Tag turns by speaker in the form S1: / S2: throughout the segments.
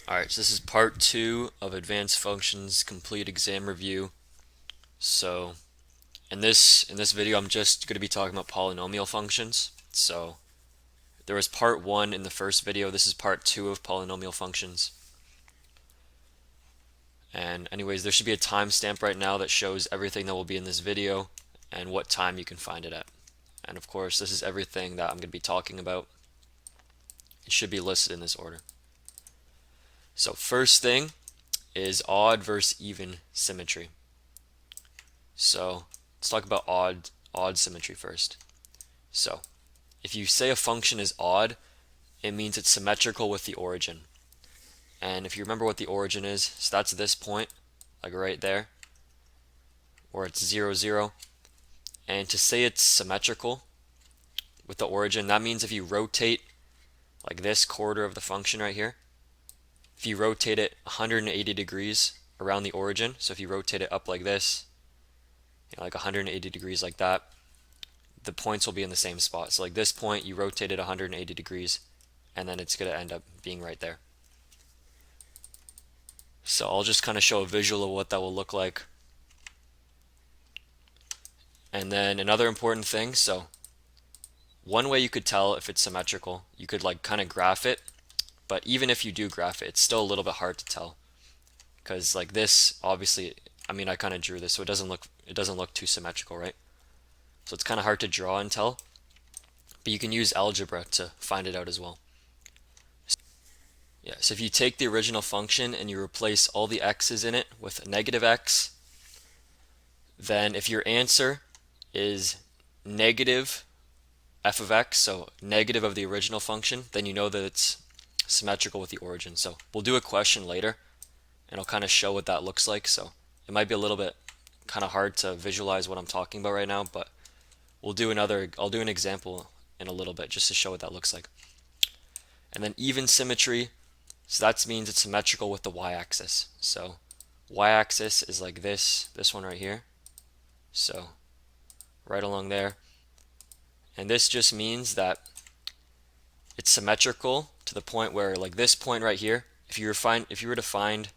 S1: Alright, so this is part 2 of Advanced Functions Complete Exam Review. So in this video I'm just going to be talking about polynomial functions. So there was part 1 in the first video. This is part 2 of polynomial functions. And anyways, there should be a timestamp right now that shows everything that will be in this video and what time you can find it at. And of course, this is everything that I'm going to be talking about. It should be listed in this order. So first thing is odd versus even symmetry. So let's talk about odd symmetry first. So if you say a function is odd, it means it's symmetrical with the origin. And if you remember what the origin is, so that's this point, like right there, where it's 0, 0. And to say it's symmetrical with the origin, that means if you rotate like this quarter of the function right here, if you rotate it 180 degrees around the origin, so if you rotate it up like this, like 180 degrees like that, the points will be in the same spot. So like this point, you rotate it 180 degrees, and then it's going to end up being right there. So I'll just kind of show a visual of what that will look like. And then another important thing, so one way you could tell if it's symmetrical, you could like kind of graph it, but even if you do graph it, it's still a little bit hard to tell. Because like this, obviously, I mean I kind of drew this, so it doesn't look too symmetrical, right? So it's kind of hard to draw and tell, but you can use algebra to find it out as well. Yeah, so if you take the original function and you replace all the x's in it with a negative x, then if your answer is negative f of x, so negative of the original function, then you know that it's symmetrical with the origin. So we'll do a question later, and I'll kind of show what that looks like. So it might be a little bit kind of hard to visualize what I'm talking about right now, but I'll do an example in a little bit just to show what that looks like. And then even symmetry, so that means it's symmetrical with the y-axis. So y-axis is like this one right here. So right along there. And this just means that it's symmetrical to the point where like this point right here, if you were to find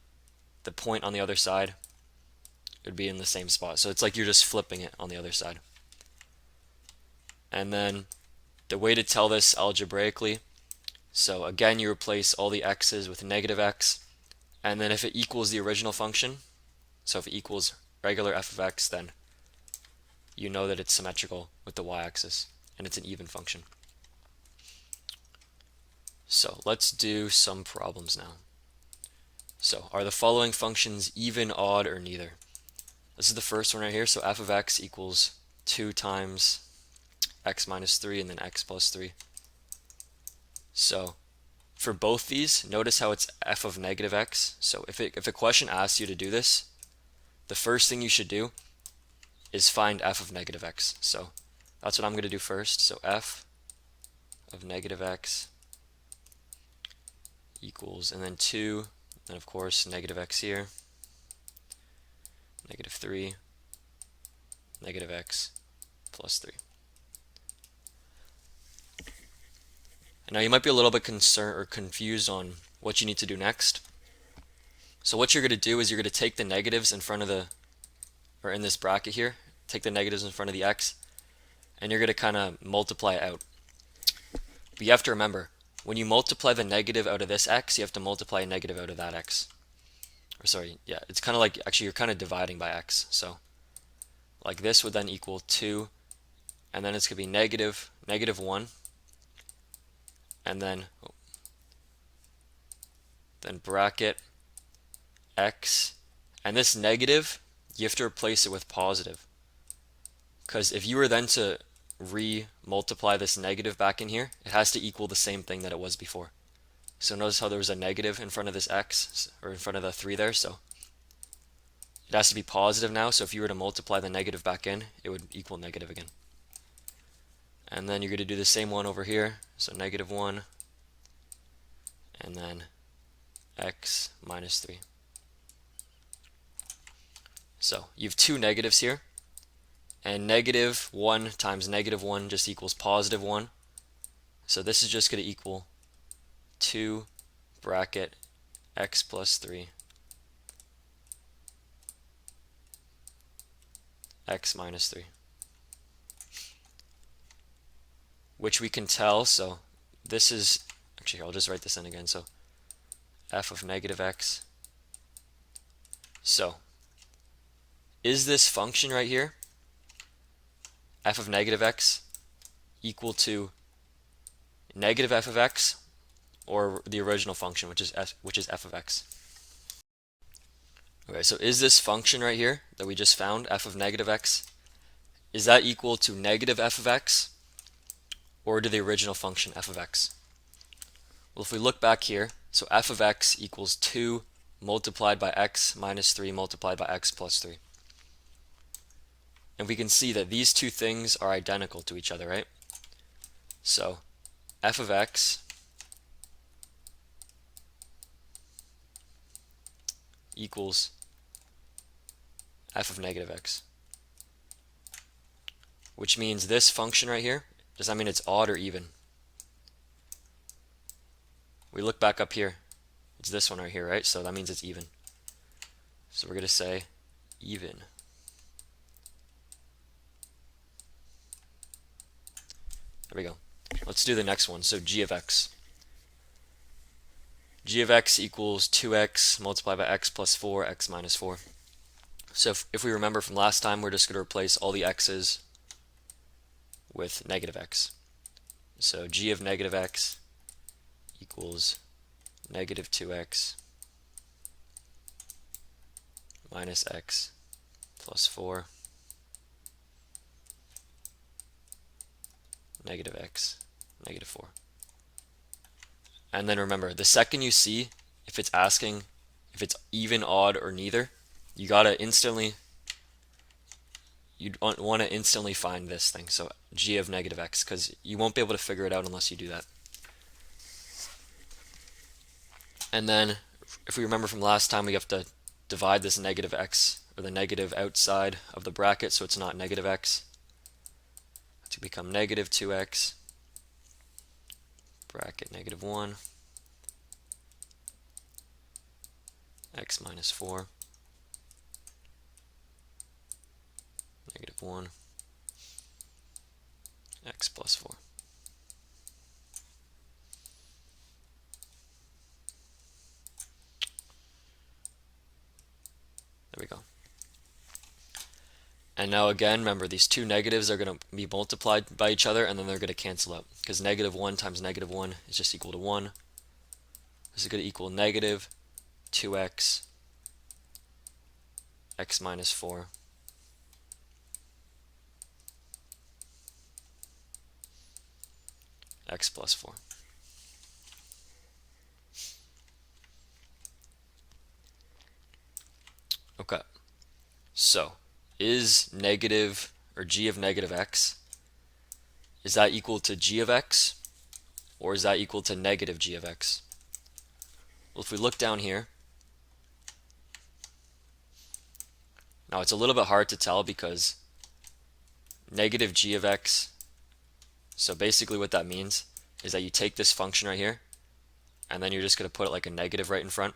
S1: the point on the other side, it would be in the same spot. So it's like you're just flipping it on the other side. And then the way to tell this algebraically, so again you replace all the x's with negative x, and then if it equals the original function, so if it equals regular f of x, then you know that it's symmetrical with the y-axis and it's an even function. So let's do some problems now. So are the following functions even, odd, or neither? This is the first one right here. So f of x equals 2 times x minus 3 and then x plus 3. So for both these, notice how it's f of negative x. So if a question asks you to do this, the first thing you should do is find f of negative x. So that's what I'm going to do first. So f of negative x equals, and then 2, and of course negative x here, negative 3, negative x plus 3. And now you might be a little bit concerned or confused on what you need to do next. So what you're going to do is you're going to take the negatives in front of the, or in this bracket here, take the negatives in front of the x, and you're going to kind of multiply it out. But you have to remember, when you multiply the negative out of this x, you have to multiply a negative out of that x. Or sorry, yeah, it's kind of like, actually you're kind of dividing by x. So like this would then equal 2, and then it's going to be negative 1, and then bracket x, and this negative, you have to replace it with positive. Because if you were then to re-multiply this negative back in here, it has to equal the same thing that it was before. So notice how there was a negative in front of this x, or in front of the 3 there, so it has to be positive now, so if you were to multiply the negative back in, it would equal negative again. And then you're going to do the same one over here, so negative 1, and then x minus 3. So you have two negatives here, and negative 1 times negative 1 just equals positive 1. So this is just going to equal 2 bracket x plus 3 x minus 3, which we can tell, so this is, actually here, I'll just write this in again, so f of negative x. So is this function right here, f of negative x, equal to negative f of x, or the original function, which is f of x? Okay, so is this function right here that we just found, f of negative x, is that equal to negative f of x, or to the original function f of x? Well, if we look back here, so f of x equals 2 multiplied by x minus 3 multiplied by x plus 3. And we can see that these two things are identical to each other, right? So f of x equals f of negative x, which means this function right here, does that mean it's odd or even? We look back up here, it's this one right here, right? So that means it's even. So we're going to say even. There we go. Let's do the next one. So g of x. G of x equals 2x multiplied by x plus 4, x minus 4. So if we remember from last time, we're just going to replace all the x's with negative x. So g of negative x equals negative 2x minus x plus 4 negative x negative 4. And then remember, the second you see if it's asking if it's even, odd, or neither, you gotta instantly, you'd want to instantly find this thing, so g of negative x, because you won't be able to figure it out unless you do that. And then if we remember from last time, we have to divide this negative x, or the negative outside of the bracket, so it's not negative x, to become negative 2x bracket negative 1 x minus 4 negative 1 x plus 4. There we go. And now again, remember, these two negatives are going to be multiplied by each other, and then they're going to cancel out, because negative 1 times negative 1 is just equal to 1. This is going to equal negative 2x x minus 4 x plus 4. Okay, so is negative, or g of negative x, is that equal to g of x, or is that equal to negative g of x? Well, if we look down here, now it's a little bit hard to tell because negative g of x, so basically what that means is that you take this function right here, and then you're just going to put it like a negative right in front.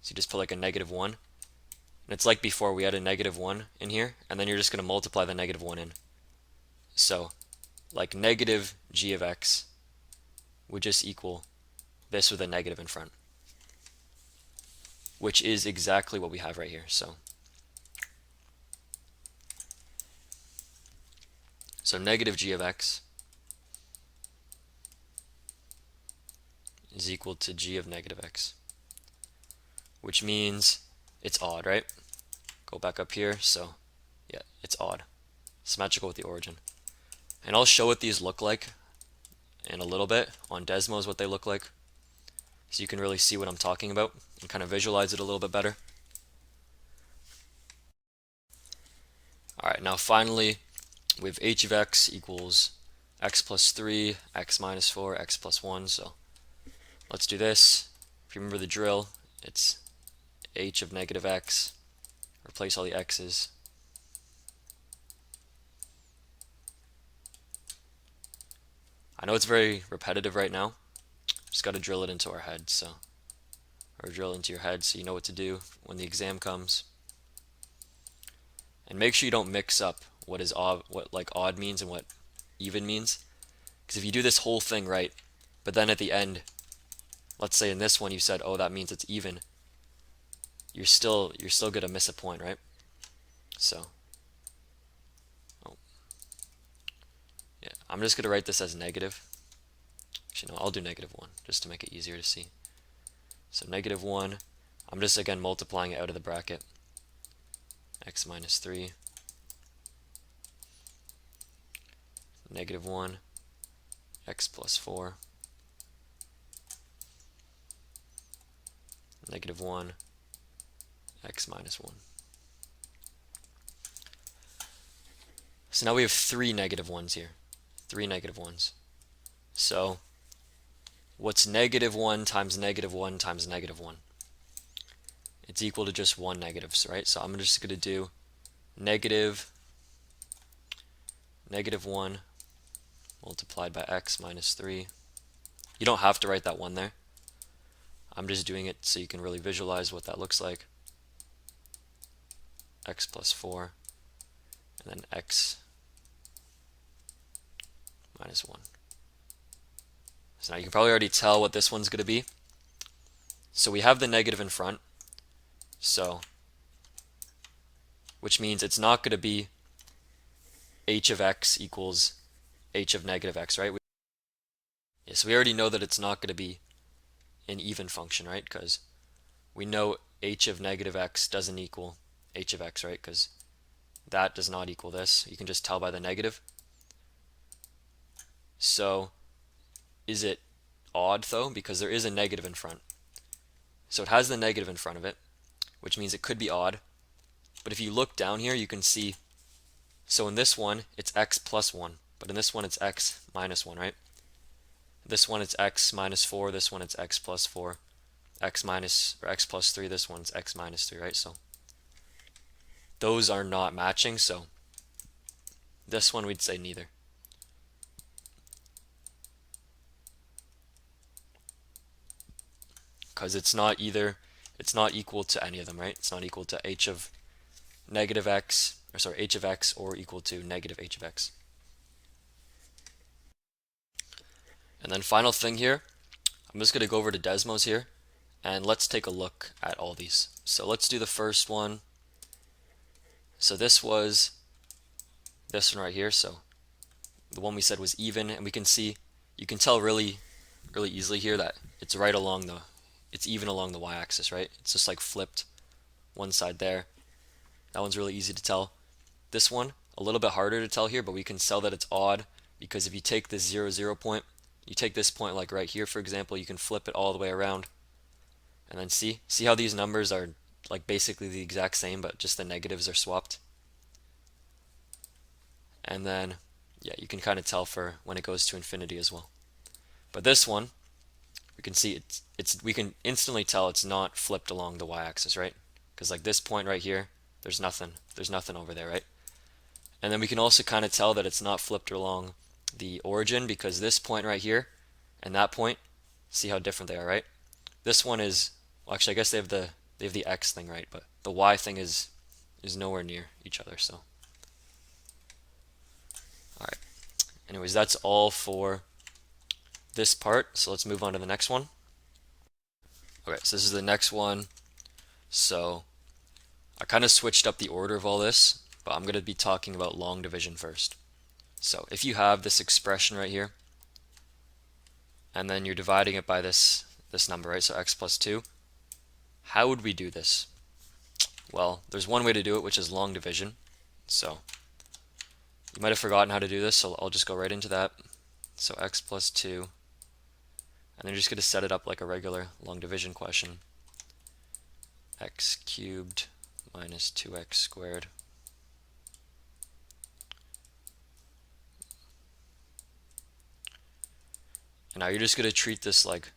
S1: So you just put like a negative 1. And it's like before, we had a negative 1 in here, and then you're just going to multiply the negative 1 in. So like negative g of x would just equal this with a negative in front, which is exactly what we have right here. So negative g of x is equal to g of negative x, which means it's odd, right? Go back up here, so yeah, it's odd. Symmetrical with the origin. And I'll show what these look like in a little bit on Desmos, what they look like, so you can really see what I'm talking about and kind of visualize it a little bit better. Alright, now finally we have h of x equals x plus 3, x minus 4, x plus 1. So let's do this. If you remember the drill, it's h of negative x, replace all the x's. I know it's very repetitive right now, just got to drill it into our head, so or drill into your head so you know what to do when the exam comes. And make sure you don't mix up what is odd, what like odd means and what even means. Because if you do this whole thing right, but then at the end, let's say in this one you said, oh, that means it's even, you're still gonna miss a point, right? So, oh, yeah, I'm just gonna write this as negative. Actually, no, I'll do -1 just to make it easier to see. So -1, I'm just again multiplying it out of the bracket. X minus 3, -1, x plus 4, -1, x minus 1. So now we have 3 -1s here. 3 -1s. So what's -1 times -1 times -1? It's equal to just 1 negative, right? So I'm just going to do -1 multiplied by x minus 3. You don't have to write that 1 there. I'm just doing it so you can really visualize what that looks like. X plus 4, and then x minus 1. So now you can probably already tell what this one's going to be. So we have the negative in front, so which means it's not going to be h of x equals h of negative x, right? Yeah, so we already know that it's not going to be an even function, right? Because we know h of negative x doesn't equal h of x, right? Because that does not equal this. You can just tell by the negative. So is it odd though? Because there is a negative in front. So it has the negative in front of it, which means it could be odd. But if you look down here, you can see, so in this one, it's x plus 1. But in this one, it's x minus 1, right? This one, it's x minus 4. This one, it's x plus 4. X minus, or x plus 3. This one's x minus 3, right? So those are not matching. So this one, we'd say neither. Because it's not either, it's not equal to any of them, right? It's not equal to h of negative x, or sorry, h of x, or equal to negative h of x. And then final thing here, I'm just going to go over to Desmos here, and let's take a look at all these. So let's do the first one. So this was this one right here. So the one we said was even, and we can see, you can tell really easily here that it's right along the, it's even along the y-axis, right? It's just like flipped one side there. That one's really easy to tell. This one, a little bit harder to tell here, but we can tell that it's odd because if you take this 0, 0 point, you take this point like right here, for example, you can flip it all the way around. And then see how these numbers are like basically the exact same, but just the negatives are swapped. And then, yeah, you can kind of tell for when it goes to infinity as well. But this one, we can see we can instantly tell it's not flipped along the y-axis, right? Because like this point right here, there's nothing over there, right? And then we can also kind of tell that it's not flipped along the origin because this point right here and that point, see how different they are, right? This one is, well, actually I guess they have the x thing, right? But the y thing is nowhere near each other. So, all right. Anyways, that's all for this part. So let's move on to the next one. Okay, so this is the next one. So I kind of switched up the order of all this, but I'm going to be talking about long division first. So if you have this expression right here, and then you're dividing it by this number, right? So x plus 2. How would we do this? Well, there's one way to do it, which is long division. So you might have forgotten how to do this, so I'll just go right into that. So x plus 2. And then you're just going to set it up like a regular long division question. X cubed minus 2x squared. And now you're just going to treat this like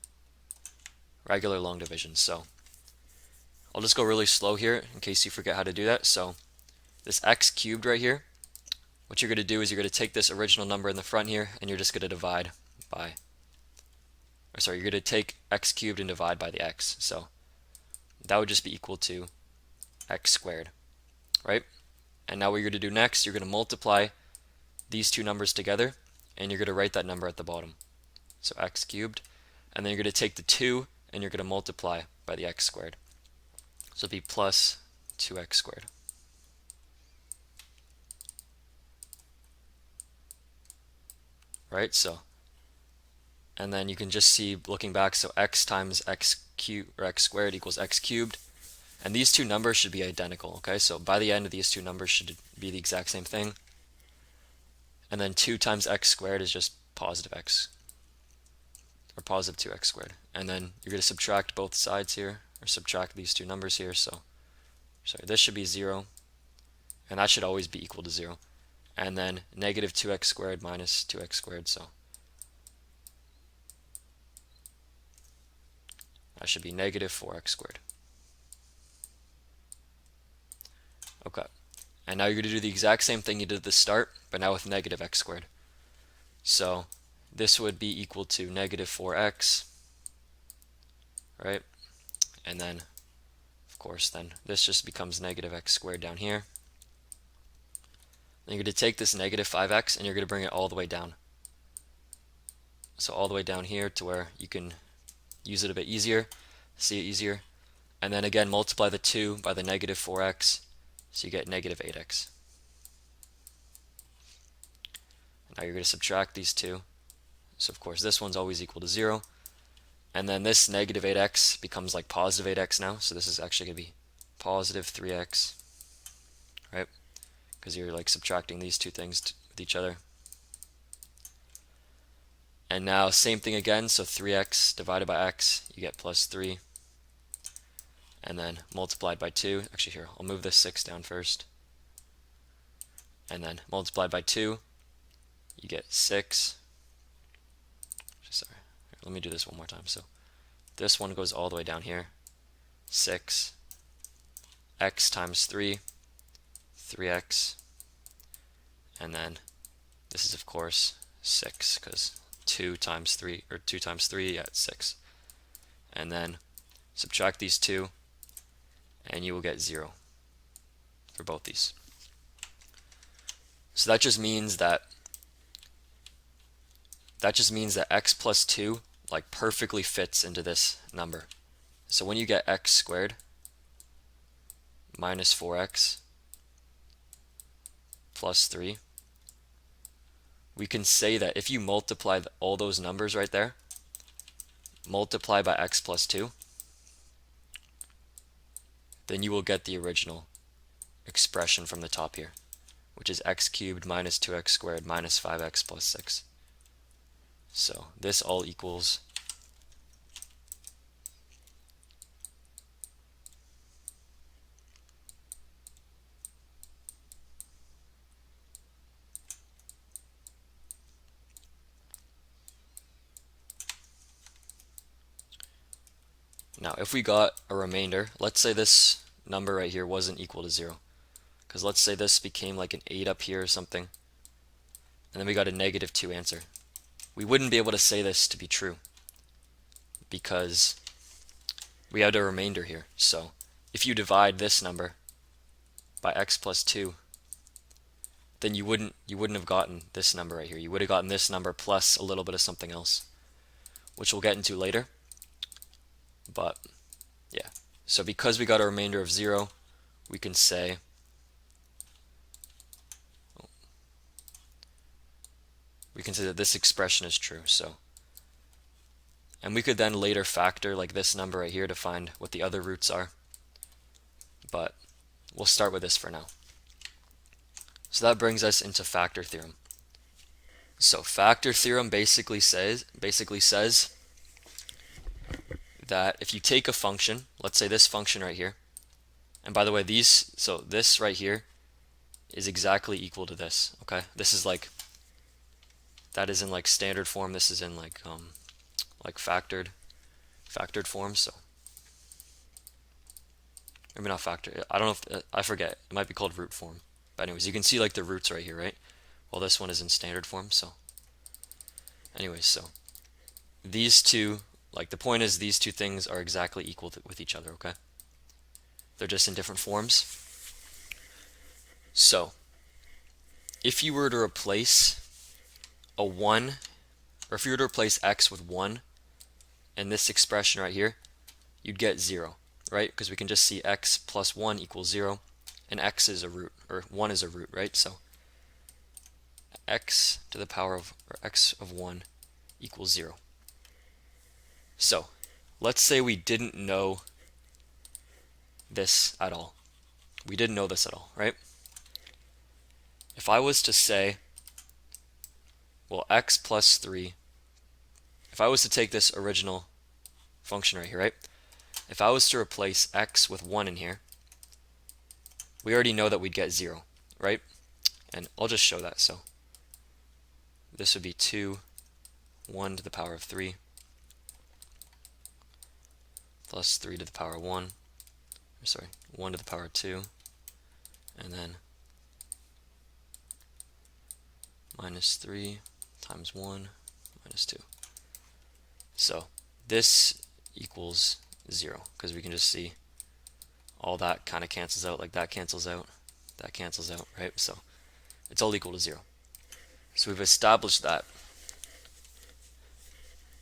S1: regular long division. So I'll just go really slow here in case you forget how to do that. So this x cubed right here, what you're going to do is you're going to take this original number in the front here and you're just going to divide by, or sorry, you're going to take x cubed and divide by the x. So that would just be equal to x squared, right? And now what you're going to do next, you're going to multiply these two numbers together, and you're going to write that number at the bottom. So x cubed, and then you're going to take the 2 and you're going to multiply by the x squared. So it'll be plus 2x squared. Right, so, and then you can just see looking back, so x times x cubed or x squared equals x cubed, and these two numbers should be identical. Okay, so by the end of these two numbers should be the exact same thing. And then 2 times x squared is just positive x, or positive 2x squared. And then you're going to subtract both sides here, or subtract these two numbers here. So, sorry, this should be 0, and that should always be equal to 0. And then negative 2x squared minus 2x squared, so that should be negative 4x squared. Okay, and now you're going to do the exact same thing you did at the start, but now with negative x squared. So this would be equal to negative 4x, right? And then, of course, then this just becomes negative x squared down here. Then you're going to take this negative 5x and you're going to bring it all the way down. So all the way down here to where you can use it a bit easier, see it easier. And then again, multiply the 2 by the negative 4x, so you get negative 8x. Now you're going to subtract these two. So of course this one's always equal to 0. And then this negative 8x becomes like positive 8x now. So this is actually going to be positive 3x, right? Because you're like subtracting these two things with each other. And now same thing again, so 3x divided by x, you get plus 3. And then multiplied by 2, actually here, I'll move this 6 down first. And then multiplied by 2, you get 6. Sorry, let me do this one more time. So this one goes all the way down here. 6, x times 3, 3x. And then this is of course 6, because 2 times 3, or 2 times 3, yeah, it's 6. And then subtract these two, and you will get 0 for both these. So that just means that x plus 2 like perfectly fits into this number. So when you get x squared minus 4x plus 3, we can say that if you multiply all those numbers right there, multiply by x plus 2, then you will get the original expression from the top here, which is x cubed minus 2x squared minus 5x plus 6. So this all equals now if we got a remainder, let's say this number right here wasn't equal to 0, because let's say this became like an 8 up here or something, and then we got a negative 2 answer. We wouldn't be able to say this to be true because we had a remainder here. So if you divide this number by x plus 2, then you wouldn't have gotten this number right here. You would have gotten this number plus a little bit of something else, which we'll get into later. But yeah, so because we got a remainder of 0, we can say that this expression is true. So, and we could then later factor like this number right here to find what the other roots are, but we'll start with this for now. So that brings us into factor theorem. So factor theorem basically says that if you take a function, let's say this function right here, and by the way, this right here is exactly equal to this. Okay, this is like, that is in like standard form. This is in like factored form. So maybe not factored. I don't know if I forget. It might be called root form. But anyways, you can see like the roots right here, right? Well, this one is in standard form. So anyways, so these two, like the point is these two things are exactly equal with each other. Okay. They're just in different forms. So if you were to replace a 1, or if you were to replace x with 1 in this expression right here, you'd get 0, right? Because we can just see x plus 1 equals 0, and x is a root, or 1 is a root, right? So x to the power of, or x of 1 equals 0. So let's say we didn't know this at all. We didn't know this at all, right? If I was to say, well, x plus 3, if I was to take this original function right here, right? If I was to replace x with 1 in here, we already know that we'd get 0, right? And I'll just show that. So this would be 2, 1 to the power of 3, plus 3 to the power of 1, or sorry, 1 to the power of 2, and then minus 3 times 1 minus 2. So this equals 0, because we can just see all that kind of cancels out, like that cancels out, right? So it's all equal to 0. So we've established that.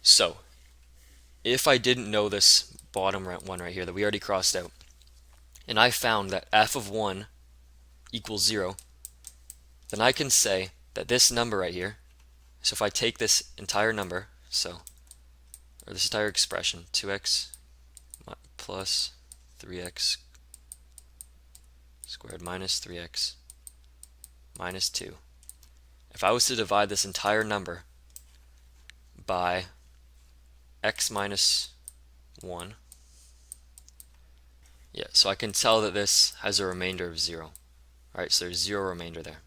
S1: So if I didn't know this bottom one right here that we already crossed out, and I found that f of 1 equals 0, then I can say that this number right here, so if I take this entire number, or this entire expression, 2x plus 3x squared minus 3x minus 2, if I was to divide this entire number by x minus 1, yeah, so I can tell that this has a remainder of 0. Alright, so there's 0 remainder there.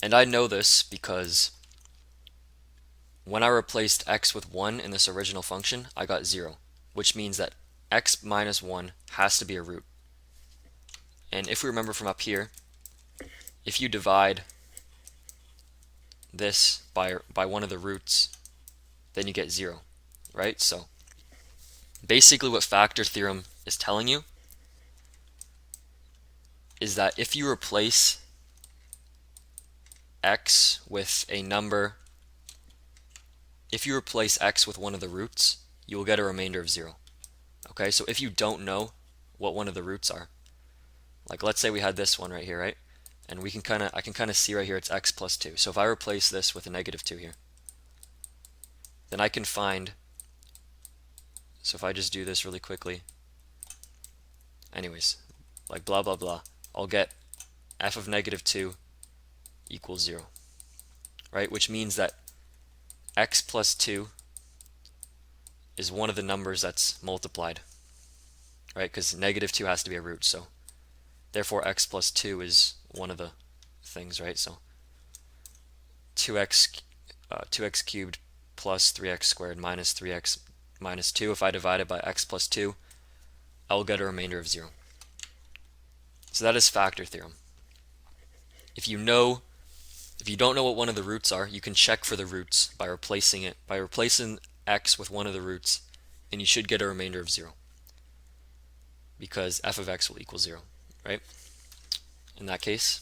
S1: And I know this because when I replaced x with 1 in this original function, I got 0, which means that x minus 1 has to be a root. And if we remember from up here, if you divide this by one of the roots, then you get 0, right? So basically what factor theorem is telling you is that if you replace x with a number, if you replace x with one of the roots, you will get a remainder of 0. Okay, so if you don't know what one of the roots are, like let's say we had this one right here, right? And I can kind of see right here it's x plus 2. So if I replace this with a negative 2 here, then I can find, so if I just do this really quickly, anyways, like blah blah blah, I'll get f of negative 2 equals 0, right? Which means that x plus 2 is one of the numbers that's multiplied, right? Because negative 2 has to be a root, so therefore x plus 2 is one of the things, right? So 2x cubed plus 3x squared minus 3x minus 2, if I divide it by x plus 2, I'll get a remainder of 0. So that is factor theorem. If you don't know what one of the roots are, you can check for the roots by replacing x with one of the roots, and you should get a remainder of 0, because f of x will equal 0, right? In that case,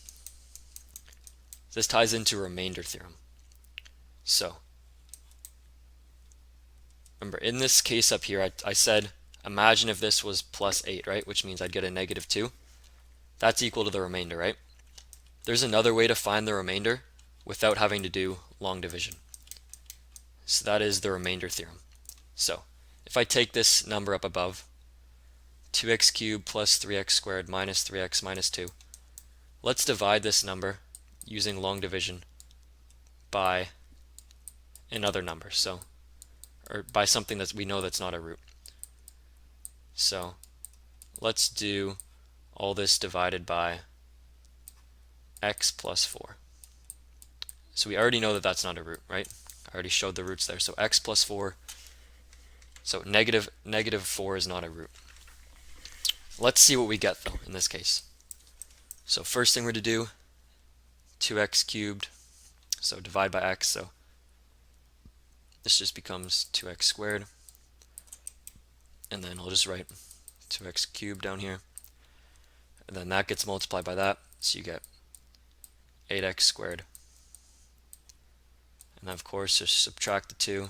S1: this ties into remainder theorem. So remember, in this case up here, I said imagine if this was plus 8, right? Which means I'd get a negative 2. That's equal to the remainder, right? There's another way to find the remainder without having to do long division. So that is the remainder theorem. So if I take this number up above, 2x cubed plus 3x squared minus 3x minus 2, let's divide this number using long division by another number, or by something that we know that's not a root. So let's do all this divided by x plus 4. So we already know that that's not a root, right? I already showed the roots there. So x plus 4, so negative 4 is not a root. Let's see what we get though in this case. So first thing we're going to do, 2x cubed, so divide by x, so this just becomes 2x squared. and then I'll just write 2x cubed down here, and then that gets multiplied by that, so you get 8x squared. And then of course just subtract the 2,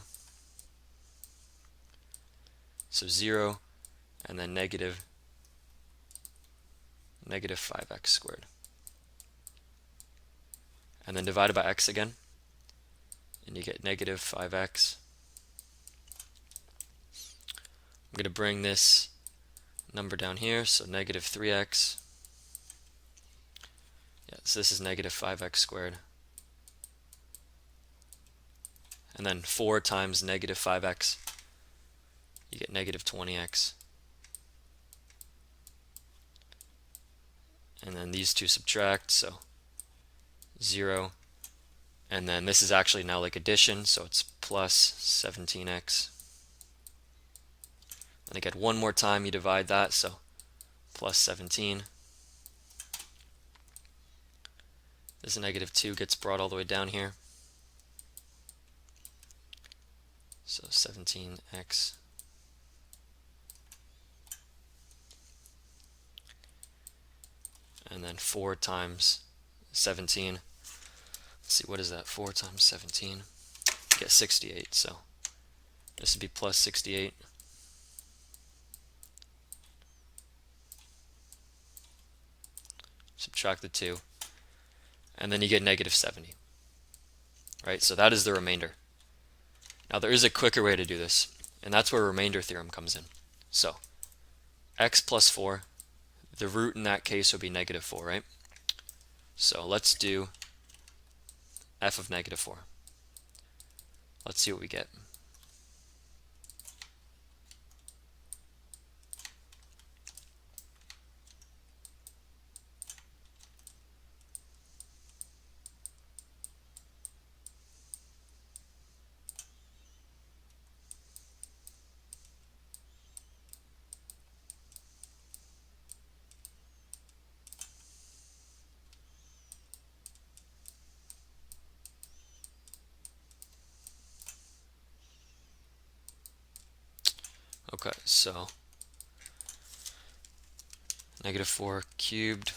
S1: so 0, and then negative 5x squared. And then divided by x again, and you get negative 5x. I'm going to bring this number down here, so negative 3x. Yeah, so this is negative 5x squared. And then 4 times negative 5x, you get negative 20x. And then these two subtract, so 0. And then this is actually now like addition, so it's plus 17x. And again, one more time you divide that, so plus 17. This negative 2 gets brought all the way down here. So 17x. And then 4 times 17. Let's see, what is that? 4 times 17. You get 68, so this would be plus 68. Subtract the 2. And then you get negative 70. Right, so that is the remainder. Now there is a quicker way to do this, and that's where remainder theorem comes in. So x plus 4, the root in that case would be negative 4, right? So let's do f of negative 4. Let's see what we get. Okay, so negative 4 cubed,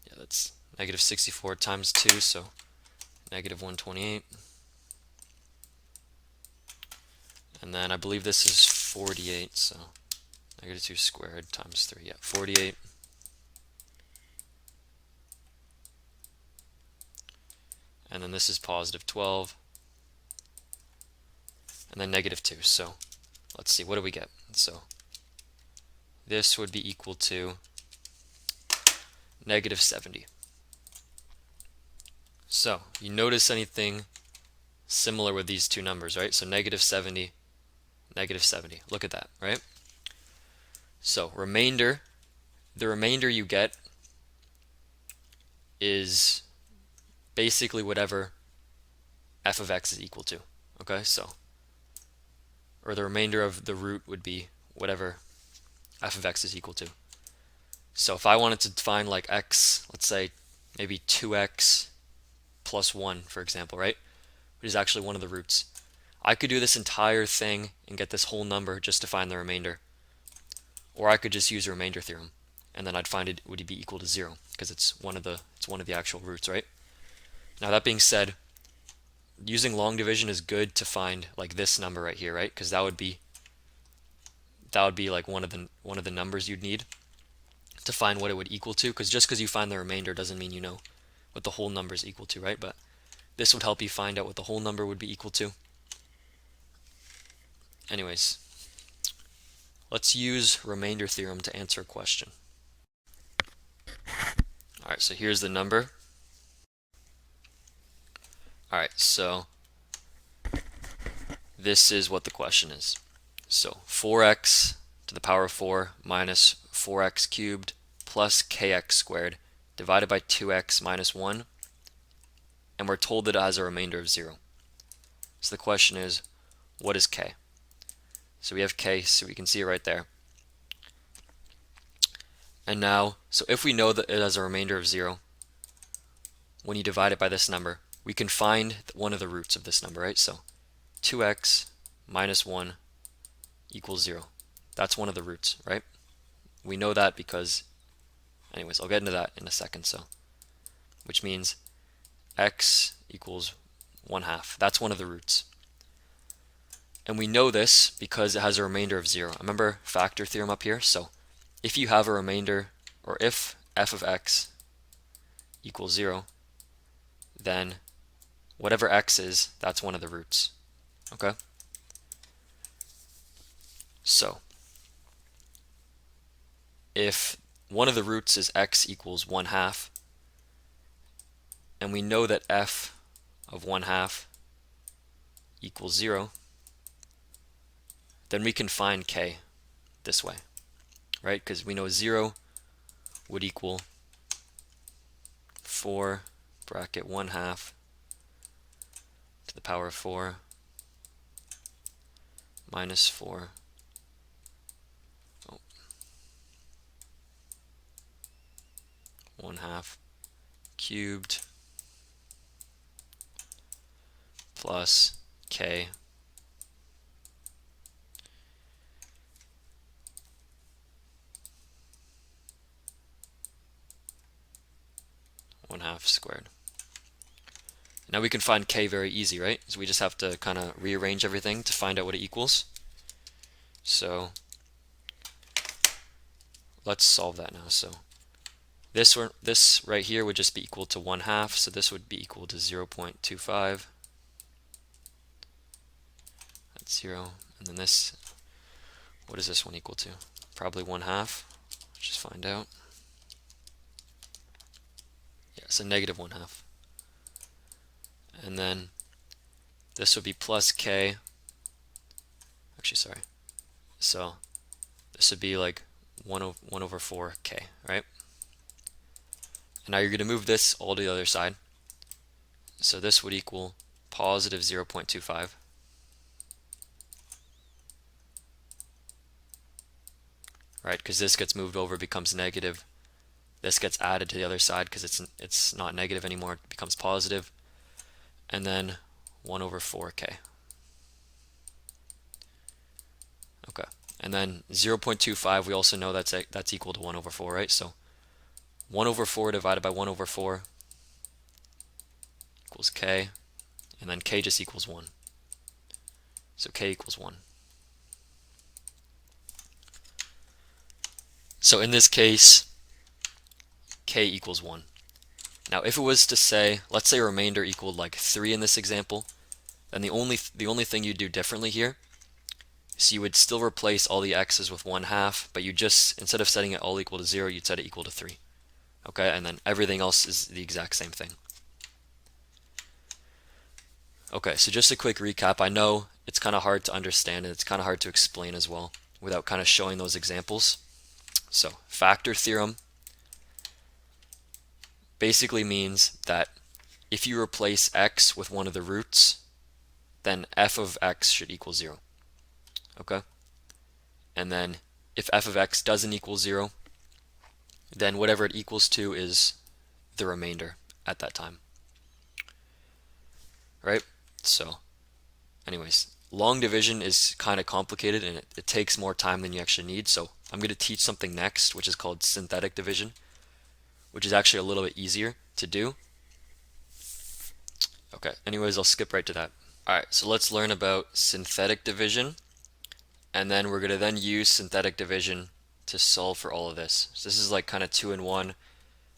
S1: yeah, that's negative 64 times 2, so negative 128. And then I believe this is 48, so negative 2 squared times 3, yeah, 48. And then this is positive 12. And then negative 2, so let's see, what do we get? So this would be equal to negative 70. So you notice anything similar with these two numbers, right? So negative 70, negative 70. Look at that, right? So remainder, the remainder you get is basically whatever f of x is equal to. Okay, so or the remainder of the root would be whatever f of x is equal to. So if I wanted to find like x, let's say maybe 2x plus 1, for example, right? Which is actually one of the roots. I could do this entire thing and get this whole number just to find the remainder. Or I could just use the remainder theorem, and then I'd find it would be equal to 0 because it's one of the actual roots, right? Now that being said, using long division is good to find like this number right here, right? Because that would be like one of the numbers you'd need to find what it would equal to. Because just because you find the remainder doesn't mean you know what the whole number is equal to, right? But this would help you find out what the whole number would be equal to. Anyways, let's use remainder theorem to answer a question. All right, so here's the number. All right, so this is what the question is. So 4x to the power of 4 minus 4x cubed plus kx squared divided by 2x minus 1, and we're told that it has a remainder of 0. So the question is, what is k? So we have k, so we can see it right there. And now, so if we know that it has a remainder of 0, when you divide it by this number, we can find one of the roots of this number, right? So 2x minus 1 equals 0. That's one of the roots, right? We know that because, anyways, I'll get into that in a second. So, which means x equals 1/2. That's one of the roots. And we know this because it has a remainder of 0. Remember factor theorem up here? So if you have a remainder, or if f of x equals 0, then whatever x is, that's one of the roots. Okay? So if one of the roots is x equals 1/2, and we know that f of 1/2 equals 0, then we can find k this way, right? Because we know 0 would equal 4 bracket 1/2 to the power of 4 minus 4 1/2 cubed plus k (1/2) squared. Now we can find k very easy, right? So we just have to kind of rearrange everything to find out what it equals. So let's solve that now. So this right here would just be equal to 1/2, so this would be equal to 0.25. That's 0. And then this, what is this one equal to? Probably 1/2. Let's just find out. Yeah, so negative 1/2. And then this would be plus k. Actually, sorry. So this would be like 1 over 4k, right? And now you're going to move this all to the other side. So this would equal positive 0.25. Right, because this gets moved over, becomes negative. This gets added to the other side because it's not negative anymore, it becomes positive. And then 1 over 4k. Okay, and then 0.25, we also know that's equal to 1 over 4, right? So 1 over 4 divided by 1 over 4 equals k, and then k just equals 1. So k equals 1. So in this case, k equals 1. Now if it was to say, let's say a remainder equaled like 3 in this example, then the only thing you'd do differently here is you would still replace all the x's with 1/2, but you just, instead of setting it all equal to 0, you'd set it equal to 3. Okay, and then everything else is the exact same thing. Okay, so just a quick recap. I know it's kind of hard to understand and it's kind of hard to explain as well without kind of showing those examples. So factor theorem basically means that if you replace x with one of the roots, then f of x should equal 0. Okay? And then if f of x doesn't equal 0, then whatever it equals to is the remainder at that time. Right? So, anyways, long division is kind of complicated and it takes more time than you actually need. So I'm going to teach something next, which is called synthetic division, which is actually a little bit easier to do. Okay, anyways, I'll skip right to that. Alright, so let's learn about synthetic division, and then we're going to then use synthetic division to solve for all of this. So this is like kind of 2-in-1.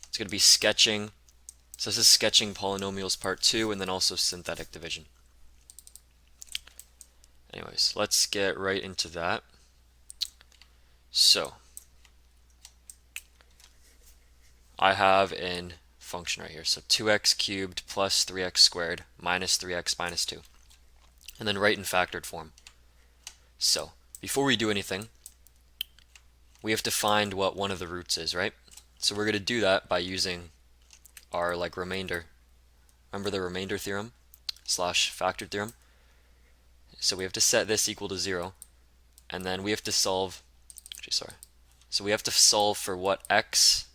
S1: It's going to be sketching. So this is sketching polynomials part 2, and then also synthetic division. Anyways, let's get right into that. So I have a function right here. So 2x cubed plus 3x squared minus 3x minus 2. And then write in factored form. So before we do anything, we have to find what one of the roots is, right? So we're going to do that by using our remainder. Remember the remainder theorem / factored theorem? So we have to set this equal to 0, and then we have to solve, so we have to solve for what x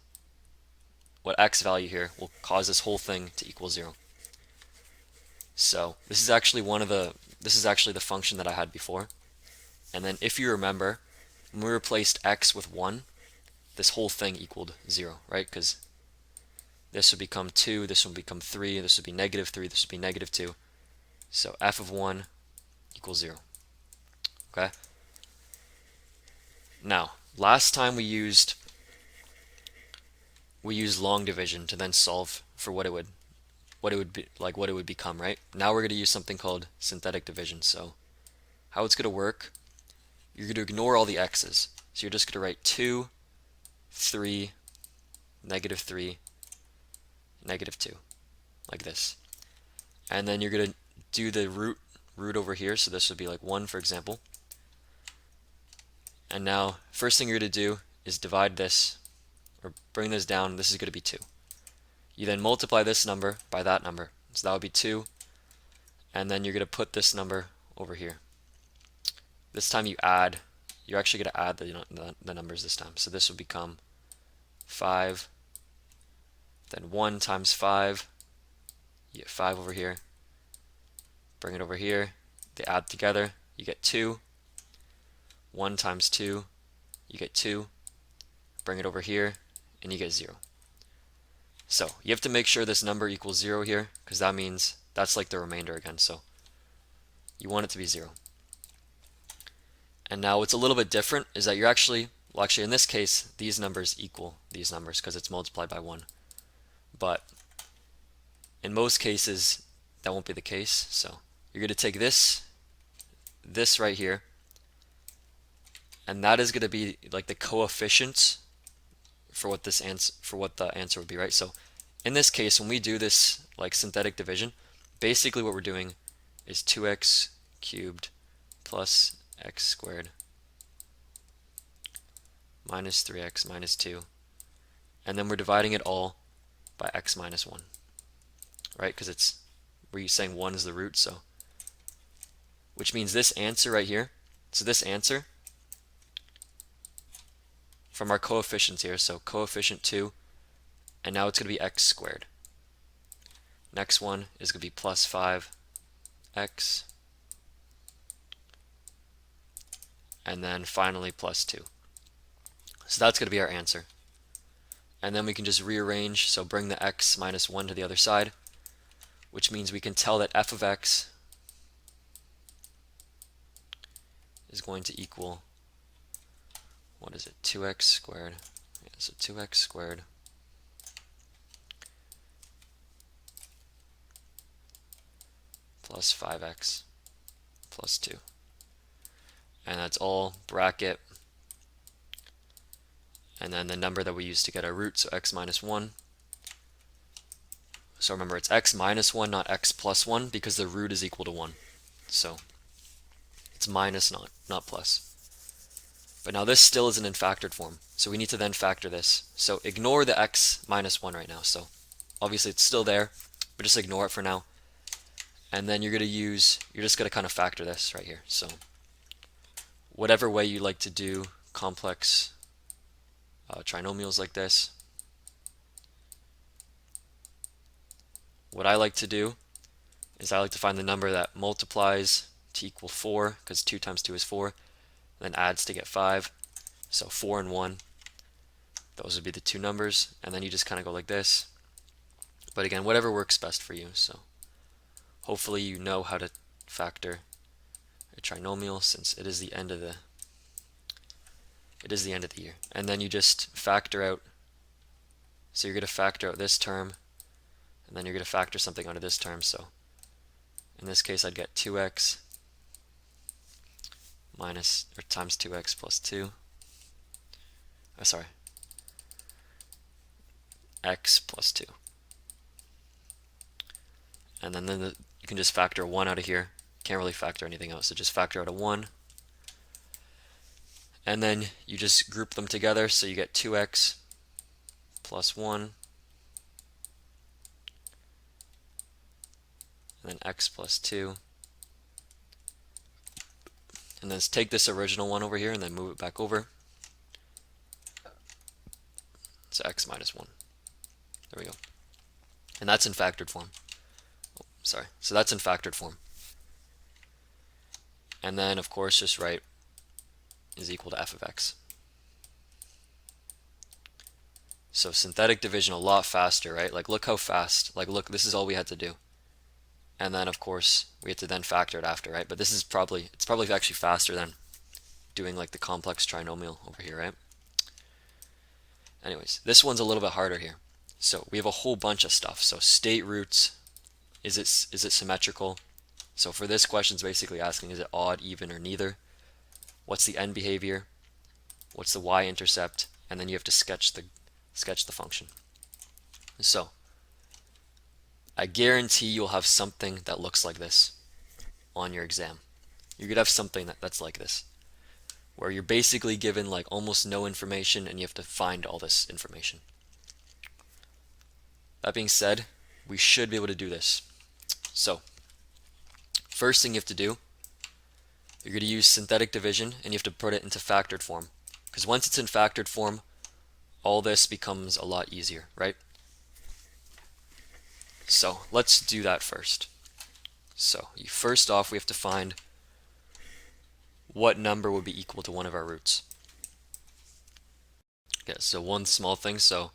S1: value here will cause this whole thing to equal 0. So this is actually the function that I had before. And then if you remember, when we replaced x with 1, this whole thing equaled 0, right? Because this would become 2, this would become 3, this would be negative 3, this would be negative 2. So f of 1 equals 0. Okay? Now, last time we used long division to then solve for what it would become, right? Now we're going to use something called synthetic division. So how it's going to work, you're going to ignore all the x's. So you're just going to write 2, 3, negative 3, negative 2, like this. And then you're going to do the root over here. So this would be like 1, for example. And now, first thing you're going to do is divide this, or bring this down. This is going to be 2. You then multiply this number by that number. So that would be 2. And then you're going to put this number over here. This time you're actually going to add the numbers this time. So this would become 5, then 1 times 5, you get 5 over here. Bring it over here, they add together, you get 2. 1 times 2, you get 2. Bring it over here, and you get 0. So you have to make sure this number equals 0 here, because that means that's like the remainder again. So you want it to be 0. And now what's a little bit different is that you're actually in this case, these numbers equal these numbers because it's multiplied by 1. But in most cases, that won't be the case. So you're going to take this right here, and that is going to be like the coefficients for what the answer would be, right? So in this case, when we do this like synthetic division, basically what we're doing is 2x cubed plus x squared minus 3x minus 2, and then we're dividing it all by x minus 1, right? Because we're saying 1 is the root, so which means this answer right here, so this answer from our coefficients here, so coefficient 2, and now it's going to be x squared. Next one is going to be plus 5x, and then finally plus 2. So that's going to be our answer. And then we can just rearrange, so bring the x minus 1 to the other side, which means we can tell that f of x is going to equal, what is it, 2x squared. Yeah, so 2x squared plus 5x plus 2. And that's all bracket, and then the number that we use to get our root, so x minus 1. So remember, it's x minus 1, not x plus 1, because the root is equal to 1. So it's minus, not plus. But now this still isn't in factored form, so we need to then factor this. So ignore the x minus 1 right now. So obviously it's still there, but just ignore it for now. And then you're just going to kind of factor this right here. So whatever way you like to do complex trinomials like this, what I like to do is I like to find the number that multiplies to equal 4, because 2 times 2 is 4, and then adds to get 5. So 4 and 1, those would be the two numbers, and then you just kind of go like this. But again, whatever works best for you. So hopefully you know how to factor a trinomial, since it is the end of the year. And then you just factor out, so you're going to factor out this term, and then you're going to factor something out of this term. So in this case, I'd get 2x times 2x plus 2. Oh, sorry, x plus 2. And then you can just factor 1 out of here. Can't really factor anything else, so just factor out a 1. And then you just group them together, so you get 2x plus 1, and then x plus 2. And then take this original one over here and then move it back over. So x minus 1. There we go. And that's in factored form. Oh, sorry. So that's in factored form. And then, of course, just write is equal to f of x. So synthetic division a lot faster, right? Like look how fast, like look, this is all we had to do. And then of course we had to then factor it after, right? But this is probably actually faster than doing like the complex trinomial over here, right? Anyways, this one's a little bit harder here. So we have a whole bunch of stuff. So state roots, is it symmetrical? So for this question, it's basically asking, is it odd, even, or neither? What's the end behavior? What's the y-intercept? And then you have to sketch the function. So I guarantee you'll have something that looks like this on your exam. You could have something that's like this, where you're basically given like almost no information and you have to find all this information. That being said, we should be able to do this. So first thing you have to do, you're going to use synthetic division and you have to put it into factored form. Because once it's in factored form, all this becomes a lot easier, right? So let's do that first. So first off, we have to find what number would be equal to one of our roots. Okay, so one small thing, so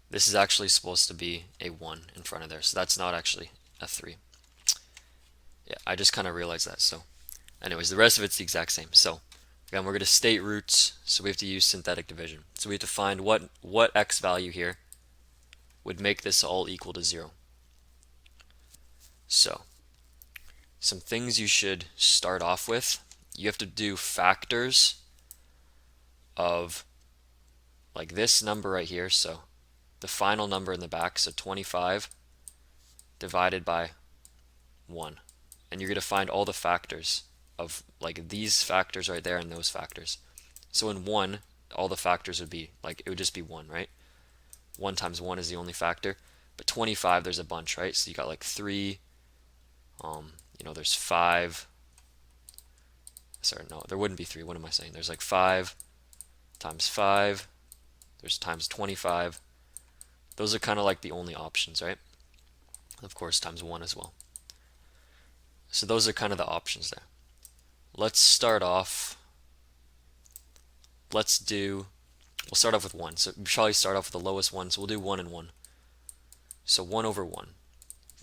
S1: this is actually supposed to be a 1 in front of there, so that's not actually a 3. Yeah, I just kind of realized that. So anyways, the rest of it's the exact same. So again, we're going to state roots, so we have to use synthetic division. So we have to find what x value here would make this all equal to 0. So some things you should start off with, you have to do factors of like this number right here, so the final number in the back, so 25 divided by 1. And you're going to find all the factors of like these factors right there and those factors. So in 1, all the factors would be like, it would just be 1, right? 1 times 1 is the only factor. But 25, there's a bunch, right? So you got like 3, there's 5. Sorry, no, there wouldn't be 3. What am I saying? There's like 5 times 5. There's times 25. Those are kind of like the only options, right? Of course, times 1 as well. So those are kind of the options there. Let's start off. We'll start off with 1. So we'll probably start off with the lowest one. So we'll do 1 and 1. So 1 over 1.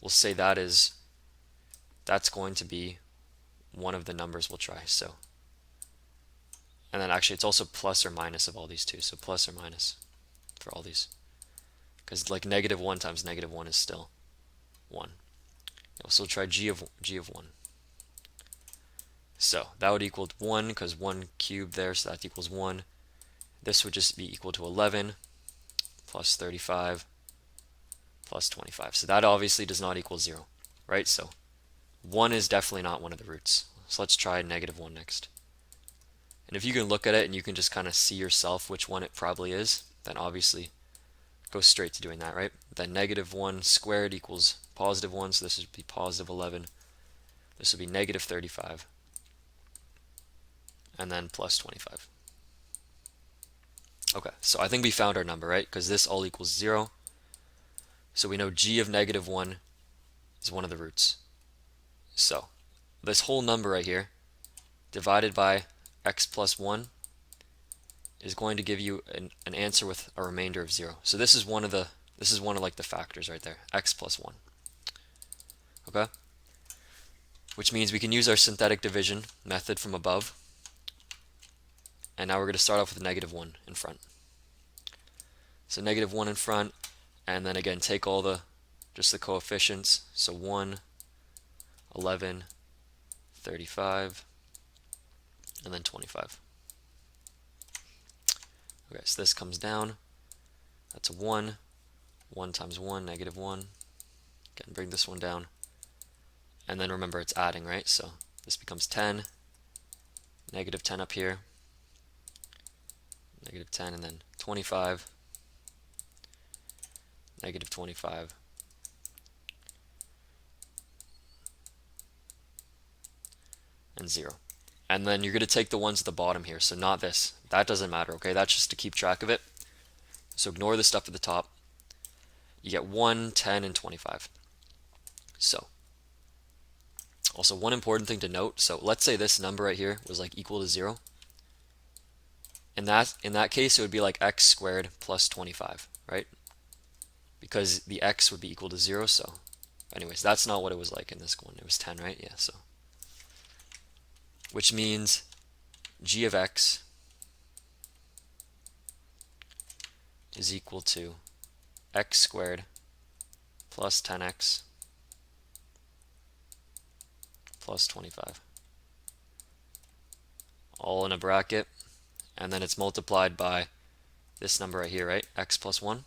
S1: We'll say that's going to be one of the numbers we'll try. So, and then actually it's also plus or minus of all these two. So plus or minus for all these. Because like -1 times -1 is still 1. So we'll try g of 1. So that would equal 1 because 1 cubed there, so that equals 1. This would just be equal to 11 plus 35 plus 25. So that obviously does not equal 0, right? So 1 is definitely not one of the roots. So let's try -1 next. And if you can look at it and you can just kind of see yourself which one it probably is, then obviously go straight to doing that, right? Then -1 squared equals +1, so this would be +11. This would be -35. And then plus 25. Okay, so I think we found our number, right? Because this all equals 0. So we know g of -1 is one of the roots. So this whole number right here divided by x plus 1 is going to give you an answer with a remainder of 0. So this is one of like the factors right there, x plus 1. Okay? Which means we can use our synthetic division method from above. And now we're going to start off with -1 in front. So -1 in front, and then again take all just the coefficients. So 1, 11, 35, and then 25. Okay, so this comes down. That's a 1. 1 times 1, -1. Again, bring this one down. And then remember it's adding, right? So this becomes 10, -10 up here, -10, and then 25, -25, and 0. And then you're going to take the ones at the bottom here, so not this. That doesn't matter, okay? That's just to keep track of it. So ignore the stuff at the top. You get 1, 10, and 25. So, also one important thing to note, so let's say this number right here was like equal to 0. in that case, it would be like x squared plus 25, right? Because the x would be equal to 0, so anyways, that's not what it was like in this one. It was 10, right? Yeah, so which means g of x is equal to x squared plus 10x plus 25, all in a bracket, and then it's multiplied by this number right here, right? X plus 1.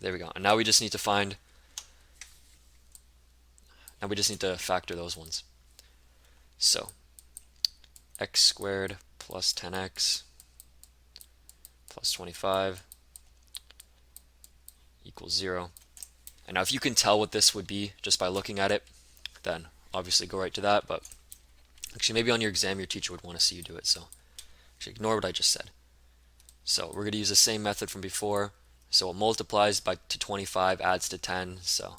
S1: There we go. And now we just need to factor those ones. So x squared plus 10x plus 25 equals 0. And now if you can tell what this would be just by looking at it, then obviously go right to that. But actually, maybe on your exam, your teacher would want to see you do it. So actually ignore what I just said. So we're going to use the same method from before. So it multiplies to 25, adds to 10. So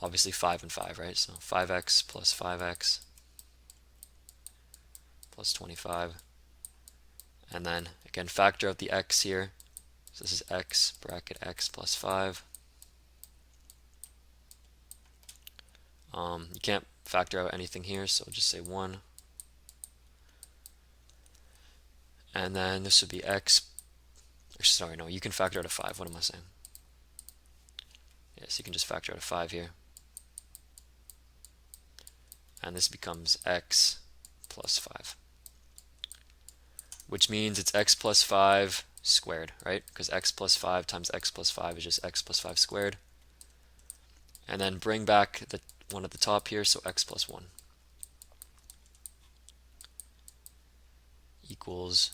S1: obviously 5 and 5, right? So 5x plus 5x plus 25. And then again, factor out the x here. So this is x bracket x plus 5. You can't factor out anything here, so just say 1. And then this would be x. Sorry, no, you can factor out a 5. What am I saying? Yes, you can just factor out a 5 here. And this becomes x plus 5. Which means it's x plus 5 squared, right? Because x plus 5 times x plus 5 is just x plus 5 squared. And then bring back the one at the top here, so x plus 1 equals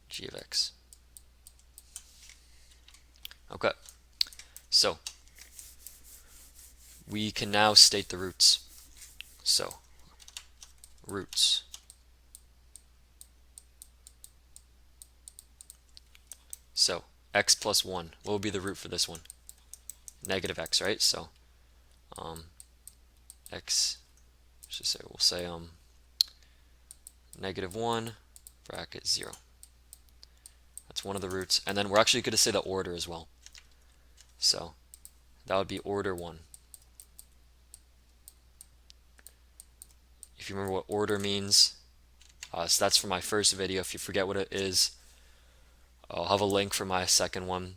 S1: g of x. Okay, so we can now state the roots. So roots. So x plus 1, what would be the root for this one? Negative x, right? So x, we'll say negative 1 bracket 0. That's one of the roots. And then we're actually going to say the order as well. So that would be order 1. If you remember what order means, so that's from my first video. If you forget what it is, I'll have a link for my second one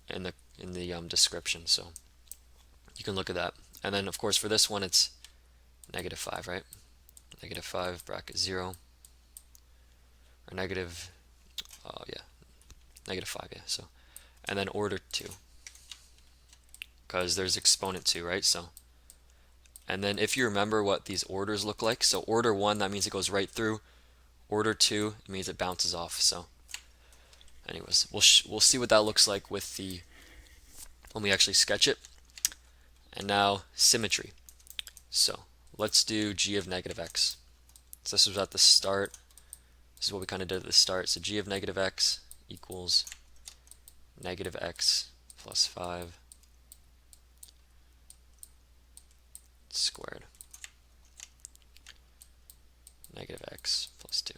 S1: in the description, so you can look at that. And then of course for this one it's negative 5, right? Negative 5 bracket 0, or negative, negative 5, yeah. So, and then order 2, because there's exponent 2, right? So, and then if you remember what these orders look like, so order 1, that means it goes right through. Order 2, it means it bounces off. So anyways, we'll see what that looks like with when we actually sketch it. And now symmetry. So let's do g of negative x. So this was at the start. This is what we kind of did at the start. So g of negative x equals negative x plus 5 squared, negative x plus 2.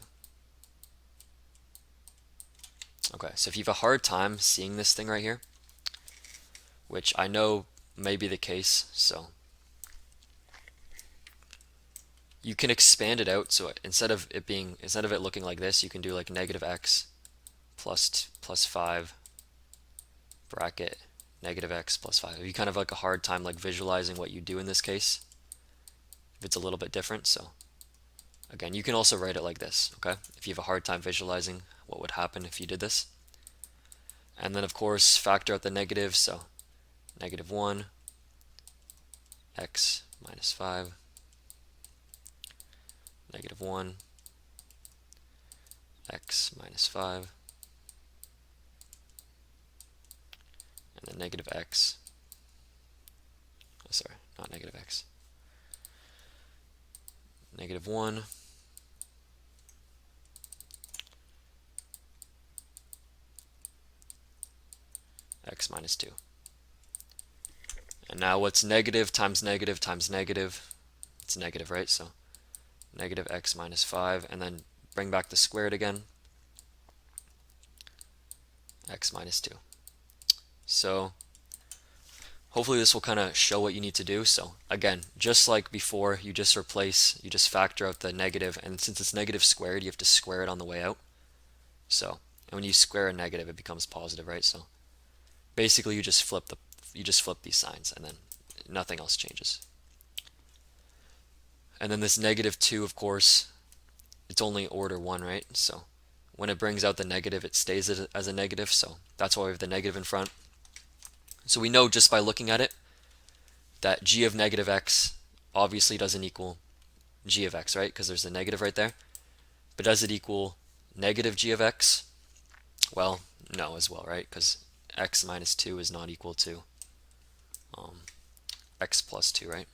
S1: Okay, so if you have a hard time seeing this thing right here, which I know may be the case, so you can expand it out. So instead of it looking like this, you can do like negative x plus 5 bracket negative x plus 5. If you kind of like a hard time like visualizing what you do in this case, if it's a little bit different. So again, you can also write it like this, okay? If you have a hard time visualizing what would happen if you did this. And then of course factor out the negative, so negative 1 x minus 5, negative 1 x minus 5, and then negative x, sorry, not negative x, negative 1 x minus 2. And now what's negative times negative times negative? it's negative, right? So negative x minus 5, and then bring back the squared again, x minus 2. So hopefully this will kind of show what you need to do. So again, just like before, you just factor out the negative, and since it's negative squared, you have to square it on the way out. So, and when you square a negative, it becomes positive, right? So basically you just flip these signs, and then nothing else changes. And then this negative 2, of course, it's only order 1, right? So when it brings out the negative, it stays as a negative, so that's why we have the negative in front. So we know just by looking at it that g of negative x obviously doesn't equal g of x, right? Because there's the negative right there. But does it equal negative g of x? Well, no as well, right? Because x minus 2 is not equal to x plus 2, right?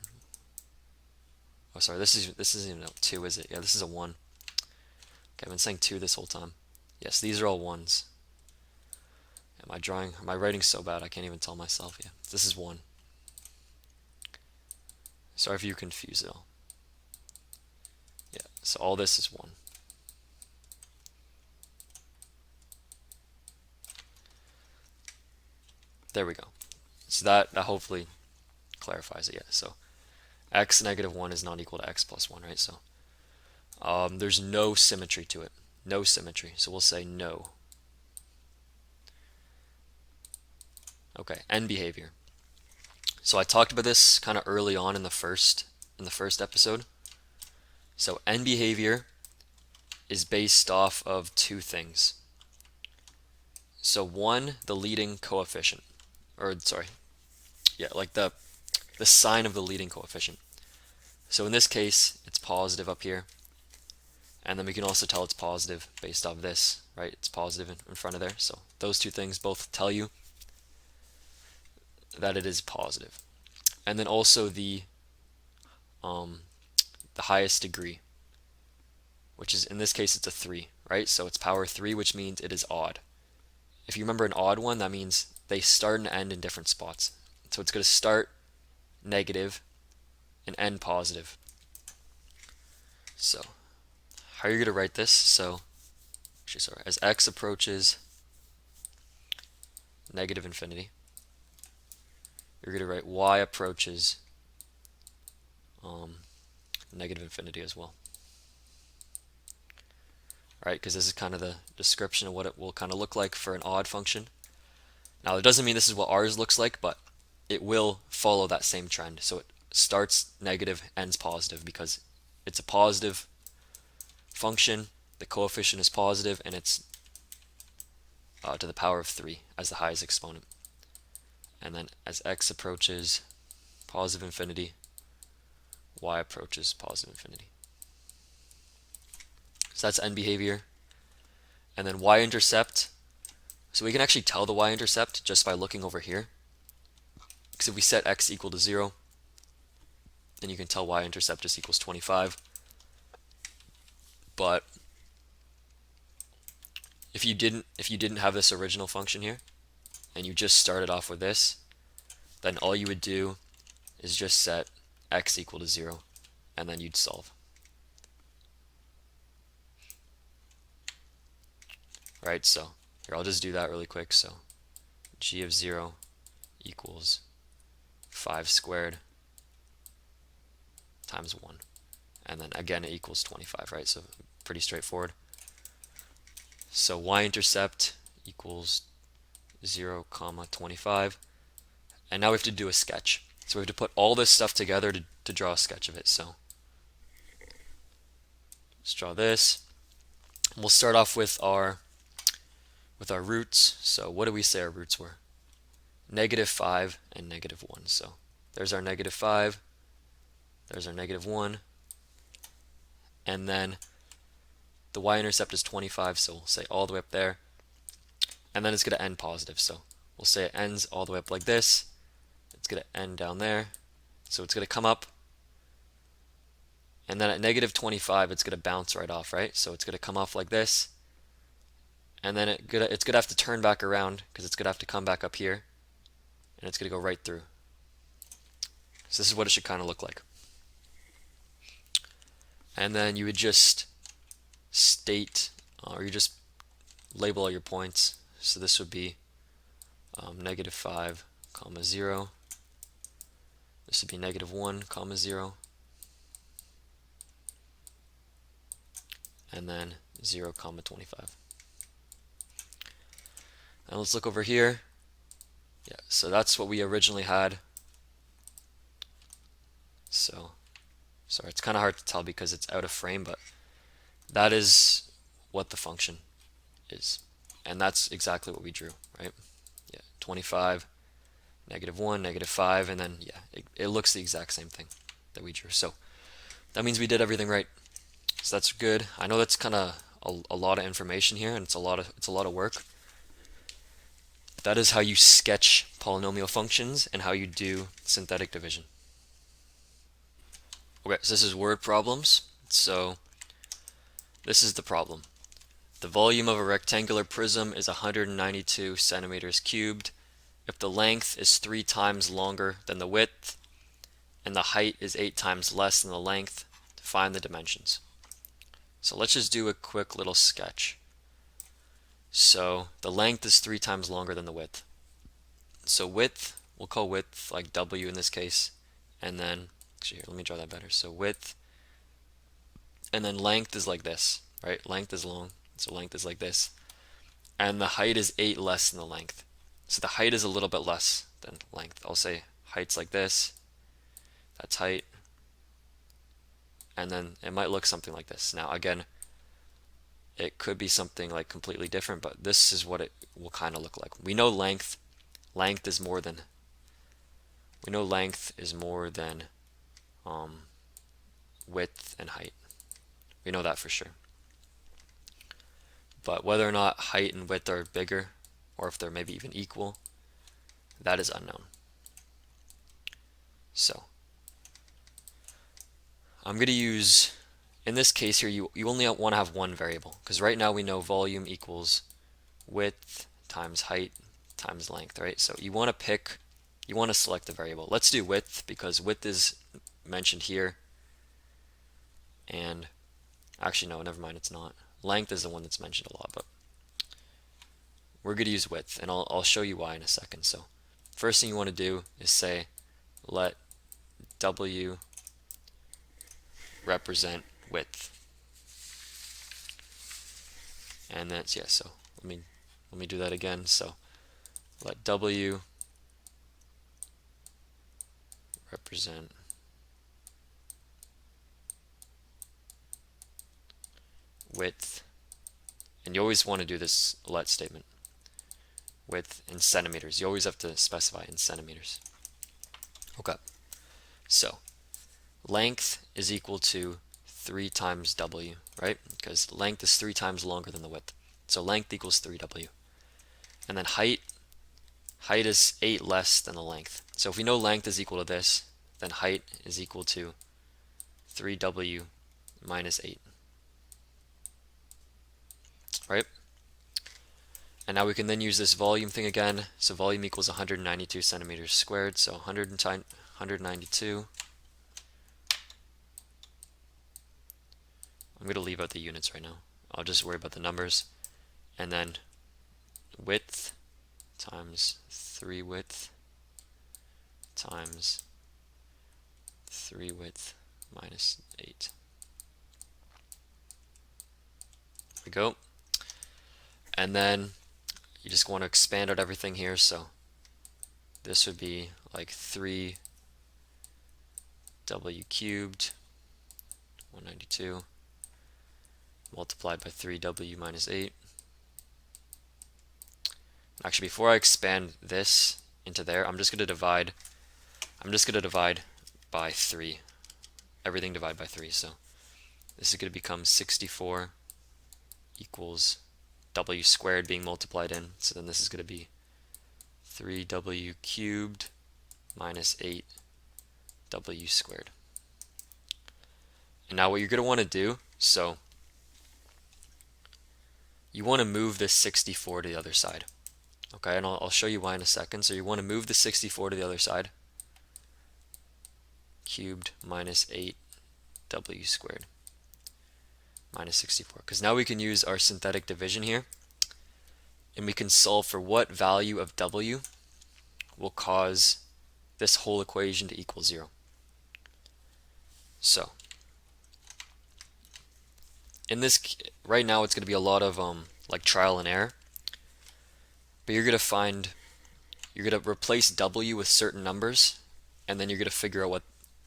S1: Oh, sorry, this isn't even a 2, is it? Yeah, this is a 1. Okay, I've been saying 2 this whole time. Yes, these are all 1s. My writing's so bad I can't even tell myself. Yeah, this is 1. Sorry if you're confused at all. Yeah, so all this is 1. There we go. So that hopefully clarifies it. Yeah, so x negative 1 is not equal to x plus 1, right? So there's no symmetry to it. No symmetry. So we'll say no. Okay, end behavior. So I talked about this kind of early on in the first episode. So end behavior is based off of 2 things. So one, the leading coefficient, or sorry, yeah, like the sign of the leading coefficient. So in this case, it's positive up here, and then we can also tell it's positive based off this, right? It's positive in front of there. So those 2 things both tell you that it is positive. And then also the highest degree, which is, in this case, it's a 3, right? So it's power 3, which means it is odd. If you remember an odd one, that means they start and end in different spots. So it's going to start negative and end positive. So how are you going to write this? So actually, sorry, as x approaches negative infinity, you're going to write y approaches negative infinity as well. Right, because this is kind of the description of what it will kind of look like for an odd function. Now, it doesn't mean this is what ours looks like, but it will follow that same trend. So it starts negative, ends positive, because it's a positive function, the coefficient is positive, and it's to the power of 3 as the highest exponent. And then as x approaches positive infinity, y approaches positive infinity. So that's end behavior. And then y-intercept. So we can actually tell the y-intercept just by looking over here. Because if we set x equal to 0, then you can tell y-intercept just equals 25. But if you didn't have this original function here, and you just started off with this, then all you would do is just set x equal to 0, and then you'd solve. Right, so here, I'll just do that really quick. So g of 0 equals 5 squared times 1. And then again, it equals 25, right? So pretty straightforward. So y-intercept equals 0, 25. And now we have to do a sketch. So we have to put all this stuff together to draw a sketch of it. So let's draw this. And we'll start off with our roots. So what do we say our roots were? -5 and -1. So there's our -5, there's our -1, and then the y-intercept is 25, so we'll say all the way up there, and then it's going to end positive. So we'll say it ends all the way up like this. It's going to end down there, so it's going to come up, and then at -25 it's going to bounce right off, right? So it's going to come off like this, and then it's going to have to turn back around because it's going to have to come back up here, and it's going to go right through. So this is what it should kind of look like. and then you would just state, or you just label all your points. So this would be -5, 0. This would be -1, 0, and then 0, 25. And let's look over here. Yeah, so that's what we originally had. So, sorry, it's kind of hard to tell because it's out of frame, but that is what the function is. And that's exactly what we drew, right? Yeah, 25, -1, -5, and then, yeah, it looks the exact same thing that we drew. So that means we did everything right. So that's good. I know that's kind of a lot of information here, and it's a lot of work. That is how you sketch polynomial functions and how you do synthetic division. Okay, so this is word problems. So this is the problem. The volume of a rectangular prism is 192 centimeters cubed. If the length is 3 times longer than the width and the height is 8 times less than the length, find the dimensions. So let's just do a quick little sketch. So the length is 3 times longer than the width. So width, we'll call width like W in this case, and then, actually here, let me draw that better. So width, and then length is like this, right? Length is long, so length is like this. And the height is 8 less than the length. So the height is a little bit less than length. I'll say height's like this, that's height, and then it might look something like this. Now again, it could be something like completely different, but this is what it will kind of look like. We know length is more than width and height. We know that for sure. But whether or not height and width are bigger, or if they're maybe even equal, that is unknown. So I'm going to use, in this case here, you only want to have one variable, because right now we know volume equals width times height times length, right? So you want to select the variable. Let's do width, because width is mentioned here. And actually, no, never mind, it's not. Length is the one that's mentioned a lot, but we're going to use width, and I'll show you why in a second. So first thing you want to do is say, let W represent width. And that's, yeah, so let me do that again. So let W represent width. And you always want to do this let statement. Width in centimeters. You always have to specify in centimeters. Okay. So length is equal to 3 times W, right? Because length is 3 times longer than the width. So length equals 3W. And then height is 8 less than the length. So if we know length is equal to this, then height is equal to 3W minus 8. Right? And now we can then use this volume thing again. So volume equals 192 centimeters squared. So 192. I'm going to leave out the units right now. I'll just worry about the numbers. And then width times 3 width times 3 width minus 8. There we go. And then you just want to expand out everything here. So this would be like 3W cubed, 192, multiplied by 3W minus 8. Actually, before I expand this into there, I'm just going to divide by 3. Everything divide by 3. So this is going to become 64 equals W squared being multiplied in. So then this is going to be 3W cubed minus 8W squared. And now what you're going to want to do, so you want to move this 64 to the other side. Okay, and I'll show you why in a second. So you want to move the 64 to the other side. Cubed minus 8W squared. minus 64. Because now we can use our synthetic division here, and we can solve for what value of w will cause this whole equation to equal 0. So in this, right now it's going to be a lot of like trial and error, but you're going to replace w with certain numbers, and then you're going to figure out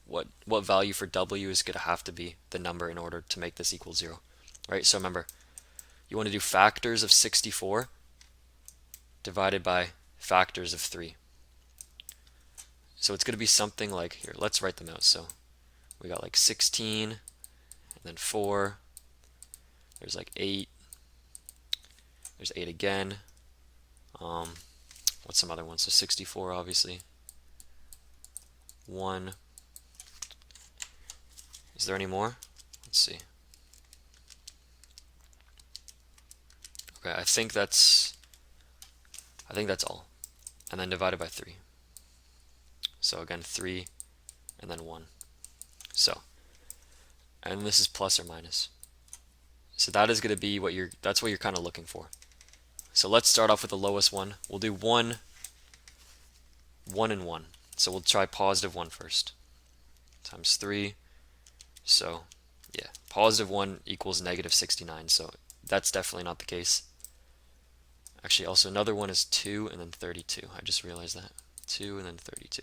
S1: what value for w is going to have to be the number in order to make this equal 0. Right? So remember, you want to do factors of 64 divided by factors of 3. So it's going to be something like, here, let's write them out. So we got like 16, and then 4, there's like 8, there's 8 again. What's some other ones? So 64, obviously. 1. Is there any more? Let's see. Okay, I think that's all. And then divided by 3. So again, 3 and then 1. So, and this is plus or minus. So that is going to be that's what you're kind of looking for. So let's start off with the lowest one. We'll do 1, 1 and 1. So we'll try positive 1 first. Times 3. So yeah, positive 1 equals negative 69. So that's definitely not the case. Actually, also another one is 2 and then 32. I just realized that. 2 and then 32.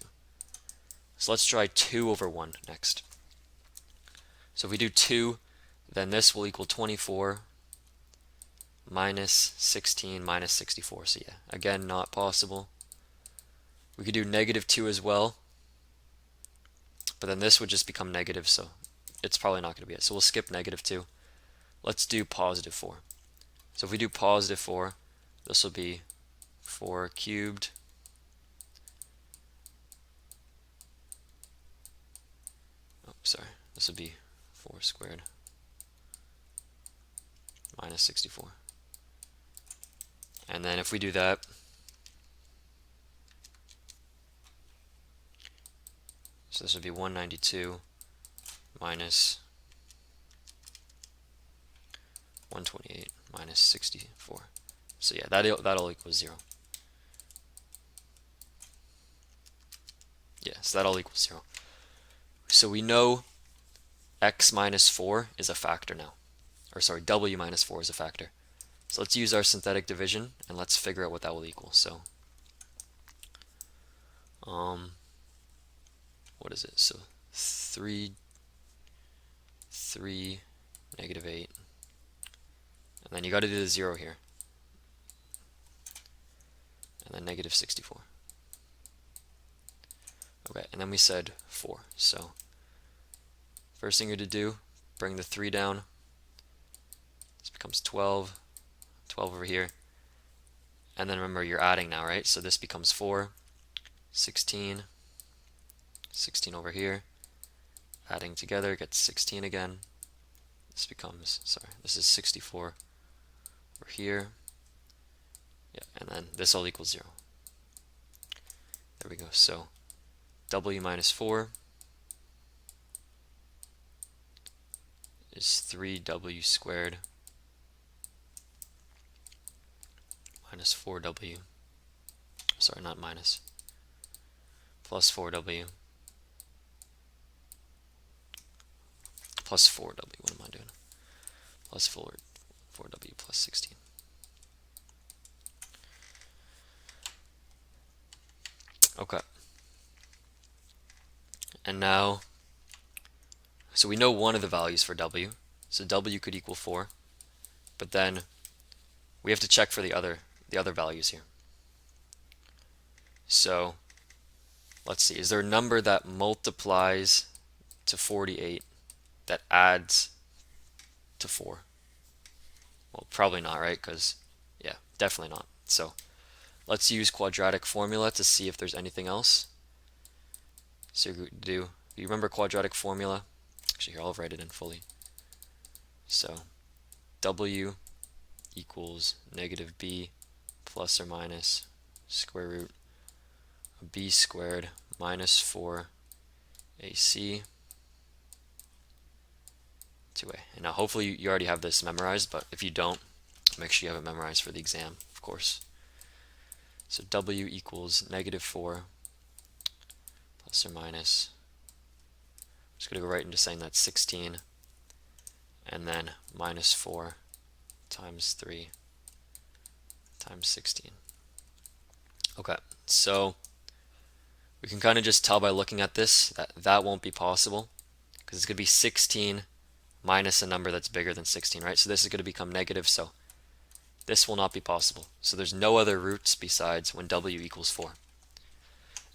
S1: So let's try 2 over 1 next. So if we do 2, then this will equal 24 minus 16 minus 64. So yeah, again, not possible. We could do negative 2 as well, but then this would just become negative, so it's probably not going to be it. So we'll skip negative 2. Let's do positive 4. So if we do positive 4, this will be 4 cubed this would be 4 squared minus 64. And then if we do that, so this would be 192 minus 128 minus 64. So yeah, that'll equal 0. Yeah, so that'll equal 0. So we know x minus 4 is a factor now. Or sorry, w minus 4 is a factor. So let's use our synthetic division and let's figure out what that will equal. So what is it? So 3, negative 8. And then you got to do the 0 here. And then negative 64. Okay, and then we said 4. So first thing you're to do, bring the 3 down. This becomes 12. 12 over here. And then remember, you're adding now, right? So this becomes 4. 16. 16 over here. Adding together gets 16 again. This becomes, this is 64 over here. Yeah, and then this all equals 0. There we go. So w minus 4 is 3w squared minus 4w. Sorry, not minus. Plus 4w. Plus 4w. What am I doing? Plus 4w plus 16. Okay. And now, so we know one of the values for w. So w could equal 4. But then we have to check for the other values here. So let's see. Is there a number that multiplies to 48 that adds to 4? Well, probably not, right? Because, yeah, definitely not. So let's use quadratic formula to see if there's anything else. So you remember quadratic formula? Actually, here, I'll write it in fully. So w equals negative b plus or minus square root of b squared minus 4 ac 2a. And now hopefully you already have this memorized, but if you don't, make sure you have it memorized for the exam, of course. So w equals -4 plus or minus. I'm just going to go right into saying that's 16, and then -4 times 3 times 16. Okay, so we can kind of just tell by looking at this that that won't be possible, because it's going to be 16 minus a number that's bigger than 16, right? So this is going to become negative, so this will not be possible. So there's no other roots besides when w equals 4.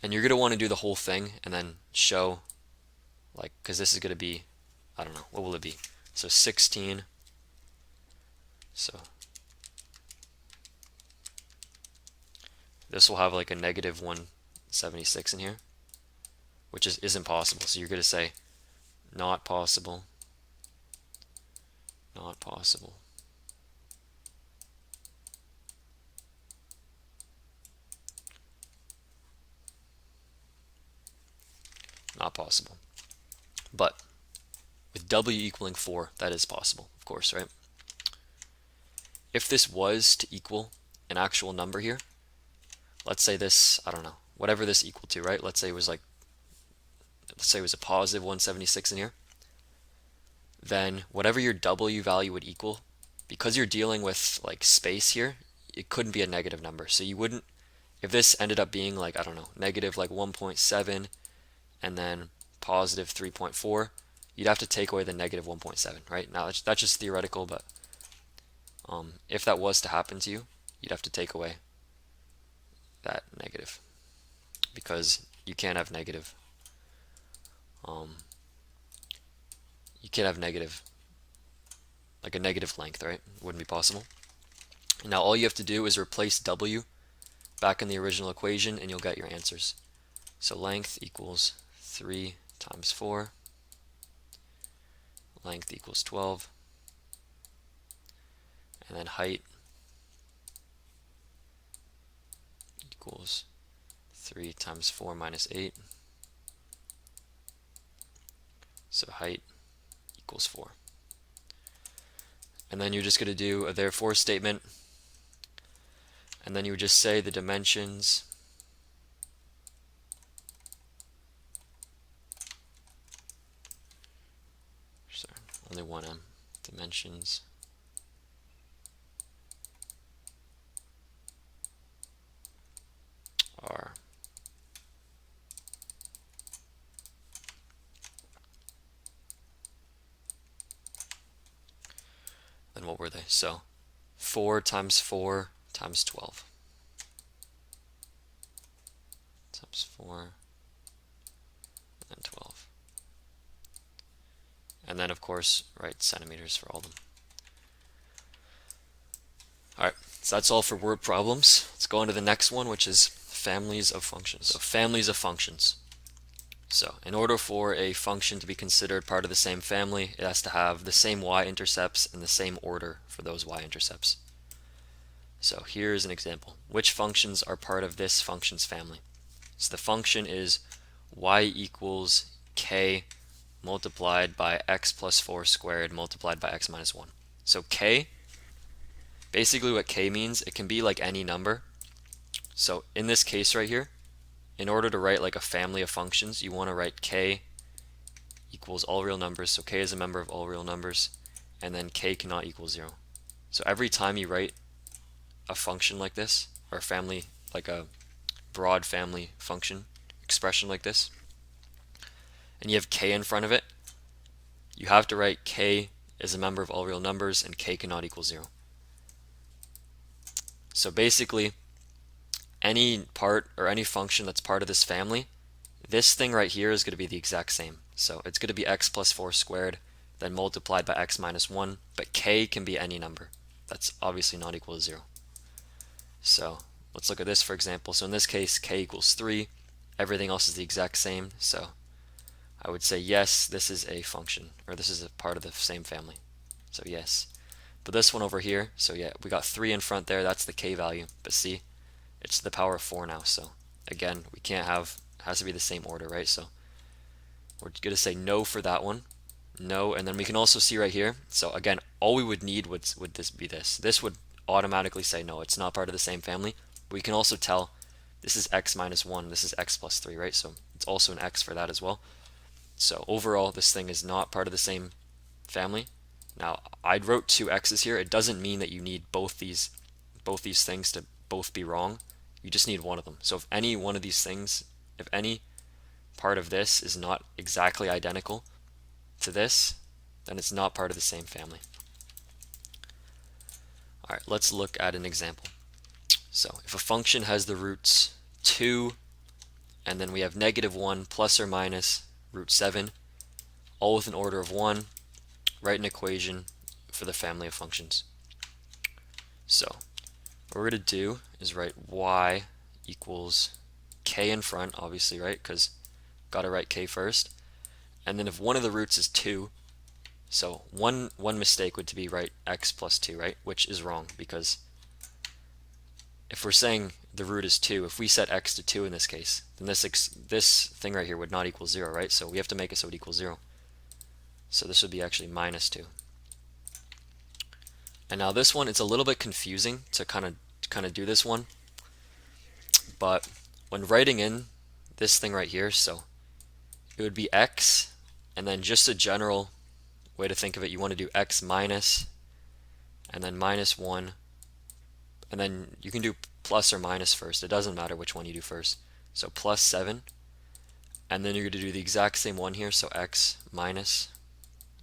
S1: And you're going to want to do the whole thing and then show, like, because this is going to be, I don't know, what will it be? So 16, so this will have like a -176 in here, which isn't possible. So you're going to say not possible, not possible. Not possible. But with w equaling 4, that is possible, of course, right? If this was to equal an actual number here, let's say this, I don't know, whatever this equal to, right? Let's say it was like, let's say it was a positive 176 in here. Then whatever your w value would equal, because you're dealing with like space here, it couldn't be a negative number. So you wouldn't, if this ended up being like, I don't know, negative like 1.7 and then positive 3.4, you'd have to take away the negative 1.7, right? Now that's just theoretical, but if that was to happen to you, you'd have to take away that negative, because you can't have negative. You can't have negative, like a negative length, right? It wouldn't be possible. Now all you have to do is replace w back in the original equation and you'll get your answers. So length equals 3 times 4, length equals 12, and then height equals 3 times 4 minus 8. So height equals 4. And then you're just going to do a therefore statement, and then you would just say the dimensions only one m dimensions are then what were they? So 4 times 4 times 12 times 4 and 12. And then of course write centimeters for all of them. Alright, so that's all for word problems. Let's go on to the next one, which is families of functions. So families of functions. So in order for a function to be considered part of the same family, it has to have the same y-intercepts and the same order for those y-intercepts. So here's an example. Which functions are part of this functions family? So the function is y equals k multiplied by x plus 4 squared multiplied by x minus 1. So k, basically what k means, it can be like any number. So in this case right here, in order to write like a family of functions, you want to write k equals all real numbers. So k is a member of all real numbers, and then k cannot equal 0. So every time you write a function like this, or a family, like a broad family function expression like this, and you have k in front of it, you have to write k is a member of all real numbers and k cannot equal 0. So basically, any part or any function that's part of this family, this thing right here is going to be the exact same. So it's going to be x plus 4 squared, then multiplied by x minus 1, but k can be any number. That's obviously not equal to 0. So let's look at this for example. So in this case, k equals 3. Everything else is the exact same. So I would say yes, this is a function, or this is a part of the same family. So yes. But this one over here, so yeah, we got 3 in front there, that's the k value. But see, it's to the power of 4 now. So again, we can't have, it has to be the same order, right? So we're going to say no for that one. no, and then we can also see right here. So again, all we would need would this be this. This would automatically say no, it's not part of the same family. But we can also tell this is x minus 1, this is x plus 3, right? So it's also an x for that as well. So overall, this thing is not part of the same family. Now, I wrote two x's here. It doesn't mean that you need both these things to both be wrong. You just need one of them. So if any one of these things, if any part of this is not exactly identical to this, then it's not part of the same family. All right, let's look at an example. So if a function has the roots 2, and then we have -1 plus or minus root 7, all with an order of 1, write an equation for the family of functions. So what we're going to do is write y equals k in front, obviously, right? Because got to write k first. And then if one of the roots is 2, so one mistake would be write x plus 2, right? Which is wrong, because if we're saying the root is 2, if we set x to 2 in this case, then this thing right here would not equal 0, right? So we have to make it so it equals 0. So this would be actually minus 2. And now this one, it's a little bit confusing to kind of do this one. But when writing in this thing right here, so it would be x, and then just a general way to think of it, you want to do x minus, and then minus 1, and then you can do plus or minus first. It doesn't matter which one you do first. So plus 7, and then you're going to do the exact same one here, so x minus,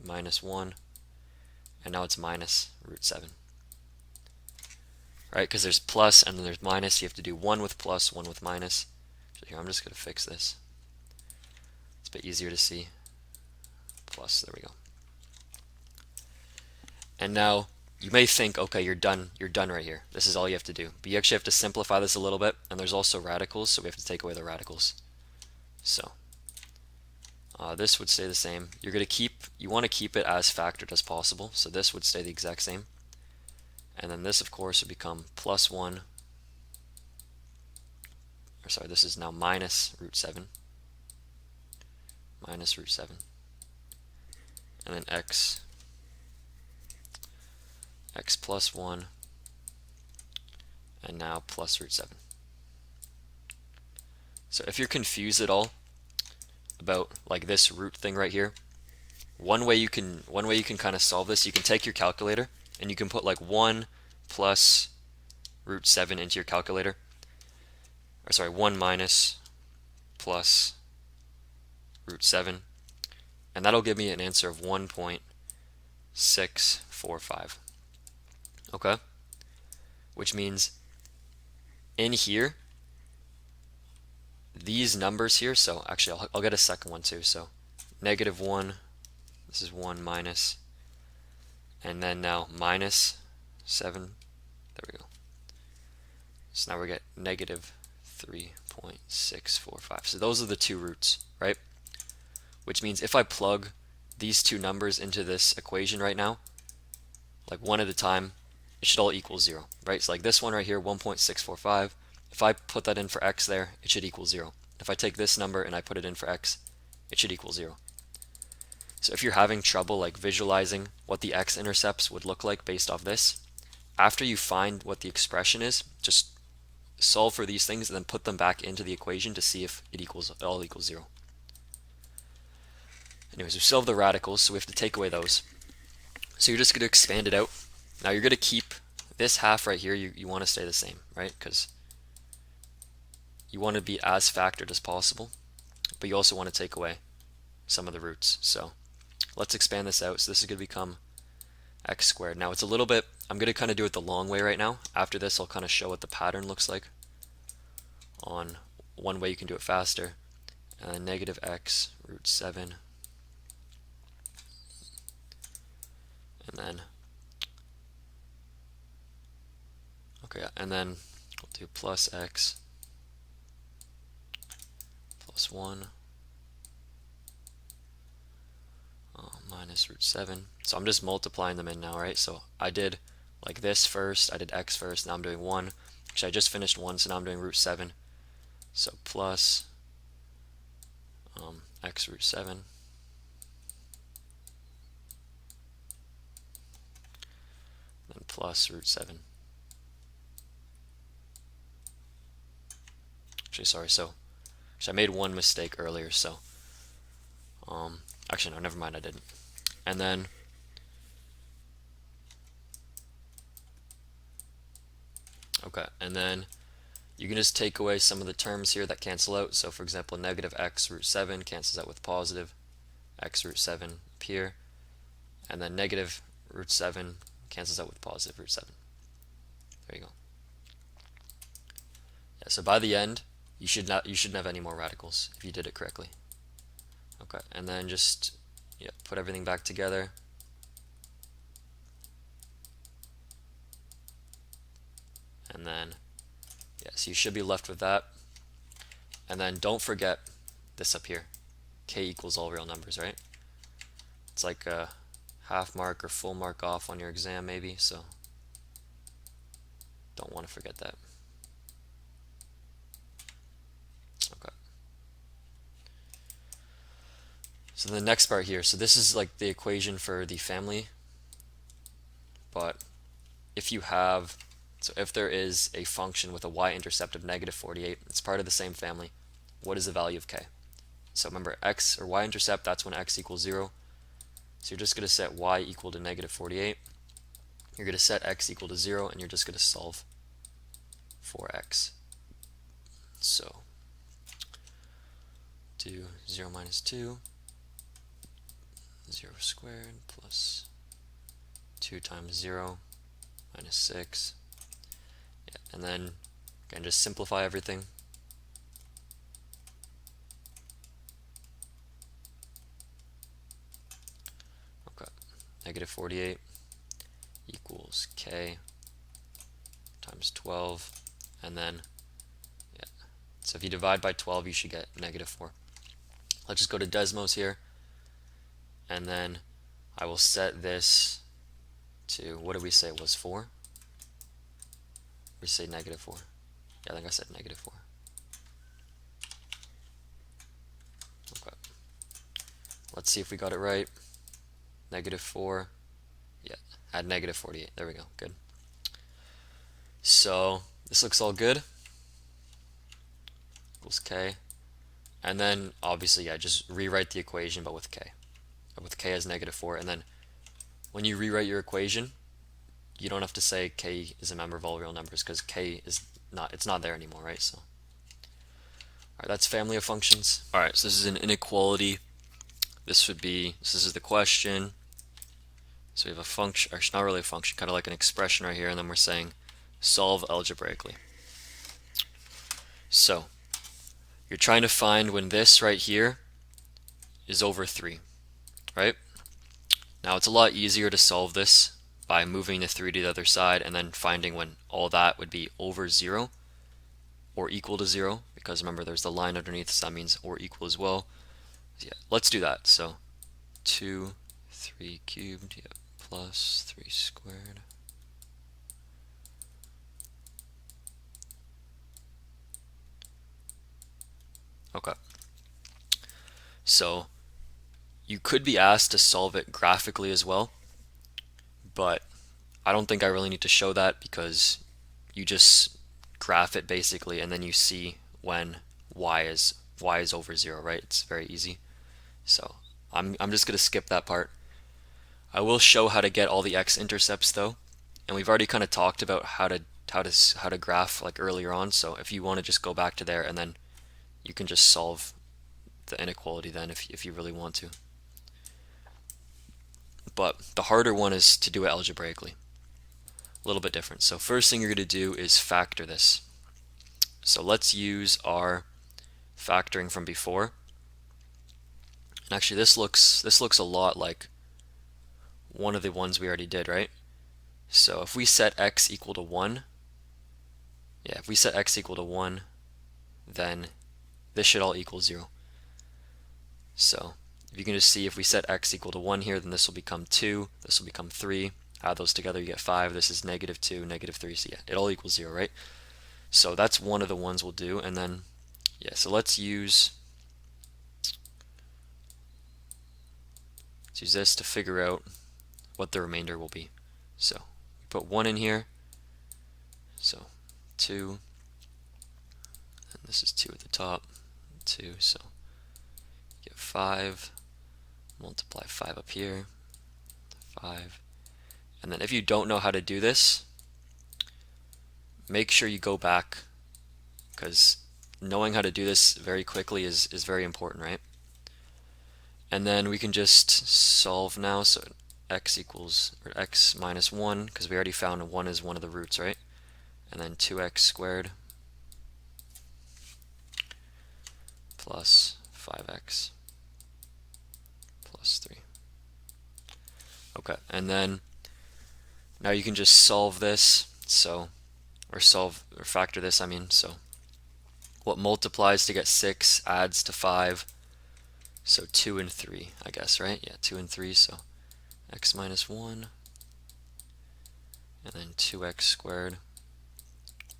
S1: minus 1, and now it's minus root 7. Right, because there's plus and then there's minus. You have to do one with plus, one with minus. So here, I'm just going to fix this. It's a bit easier to see. Plus, there we go. And now you may think, okay, you're done right here. This is all you have to do. But you actually have to simplify this a little bit, and there's also radicals, so we have to take away the radicals. So this would stay the same. You want to keep it as factored as possible, so this would stay the exact same. And then this, of course, would become plus 1, or sorry, this is now minus root 7, minus root 7, and then x plus 1, and now plus root 7. So if you're confused at all about like this root thing right here, one way you can kind of solve this, you can take your calculator and you can put like 1 plus root 7 into your calculator. Or sorry, 1 minus plus root 7. And that'll give me an answer of 1.645. Okay? Which means in here, these numbers here, so actually I'll get a second one too. So -1, this is 1 minus, and then now minus 7. There we go. So now we get -3.645. So those are the two roots, right? Which means if I plug these two numbers into this equation right now, like one at a time, it should all equal 0, right? So like this one right here, 1.645, if I put that in for x there, it should equal 0. If I take this number and I put it in for x, it should equal 0. So if you're having trouble like visualizing what the x-intercepts would look like based off this, after you find what the expression is, just solve for these things and then put them back into the equation to see if it all equals 0. Anyways, we still have the radicals, so we have to take away those. So you're just going to expand it out. Now you're going to keep this half right here, you want to stay the same, right? Because you want to be as factored as possible, but you also want to take away some of the roots. So let's expand this out. So this is going to become x squared. Now it's a little bit, I'm going to kind of do it the long way right now. After this, I'll kind of show what the pattern looks like on one way you can do it faster. And then -x root 7. And then, okay, and then we'll do plus x plus 1 minus root 7. So I'm just multiplying them in now, right? So I did like this first, I did x first, now I'm doing 1. Actually, I just finished 1, so now I'm doing root 7. So plus x root 7. plus root 7. Actually, sorry, I made one mistake earlier, so actually no, never mind, I didn't. And then okay, and then you can just take away some of the terms here that cancel out. So for example, negative x root 7 cancels out with positive x root 7 up here, and then negative root 7 cancels out with positive root 7. There you go. Yeah, so by the end, you shouldn't have any more radicals if you did it correctly. Okay, and then just put everything back together. And then so you should be left with that. And then don't forget this up here. K equals all real numbers, right? It's like a half mark or full mark off on your exam maybe, so don't want to forget that. Okay. So the next part here, so this is like the equation for the family, but if there is a function with a y-intercept of negative 48, it's part of the same family, what is the value of k? So remember, x or y-intercept, that's when x equals 0. So you're just going to set y equal to negative 48. You're going to set x equal to 0, and you're just going to solve for x. So do 0 minus 2, 0 squared plus 2 times 0 minus 6. And then again, just simplify everything. Okay, negative 48 equals k times 12, and then so if you divide by 12, you should get negative 4. Let's just go to Desmos here, and then I will set this to, what did we say was 4? We say negative 4. Yeah, I think I said negative 4. Okay. Let's see if we got it right. Negative 4. Yeah, add negative 48. There we go. Good. So this looks all good. Equals k. And then obviously, just rewrite the equation, but with k. With k as negative 4. And then when you rewrite your equation, you don't have to say k is a member of all real numbers, because k is it's not there anymore, right? So alright, that's family of functions. Alright, so this is an inequality. This is the question. So we have a function, or it's not really a function, kind of like an expression right here, and then we're saying solve algebraically. So you're trying to find when this right here is over 3, right? Now it's a lot easier to solve this by moving the 3 to the other side and then finding when all that would be over 0 or equal to 0, because remember there's the line underneath, so that means or equal as well. Let's do that. So 2, 3 cubed, plus 3 squared. Okay. So you could be asked to solve it graphically as well, but I don't think I really need to show that, because you just graph it basically, and then you see when y is over 0, right? It's very easy. So I'm just going to skip that part. I will show how to get all the x-intercepts though, and we've already kind of talked about how to graph like earlier on. So if you want to just go back to there, and then you can just solve the inequality then if you really want to. But the harder one is to do it algebraically. A little bit different. So first thing you're going to do is factor this. So let's use our factoring from before. And actually this looks a lot like one of the ones we already did, right? So if we set x equal to 1, if we set x equal to 1, then this should all equal 0. So you can just see if we set x equal to 1 here, then this will become 2, this will become 3. Add those together, you get 5. This is negative 2, negative 3. So it all equals 0, right? So that's one of the ones we'll do. And then, so let's use this to figure out what the remainder will be. So we put 1 in here, so 2, and this is 2 at the top, 2, so get 5, multiply 5 up here, 5, and then if you don't know how to do this, make sure you go back, because knowing how to do this very quickly is very important, right? And then we can just solve now, so x equals, or x minus 1, because we already found 1 is one of the roots, right? And then 2x squared plus 5x plus 3. Okay, and then now you can just solve this, so, or factor this, I mean, so what multiplies to get 6 adds to 5, so 2 and 3, I guess, right? Yeah, 2 and 3, so x minus 1, and then 2x squared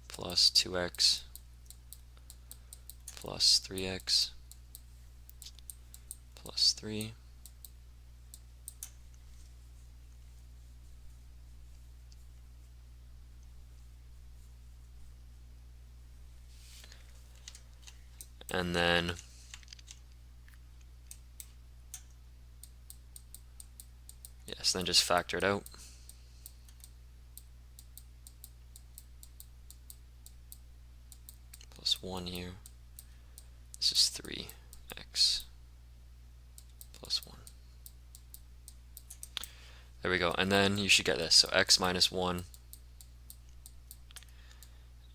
S1: plus 2x plus 3x plus 3. And then yes, then just factor it out. Plus 1 here. This is 3x plus 1. There we go. And then you should get this. So x minus 1,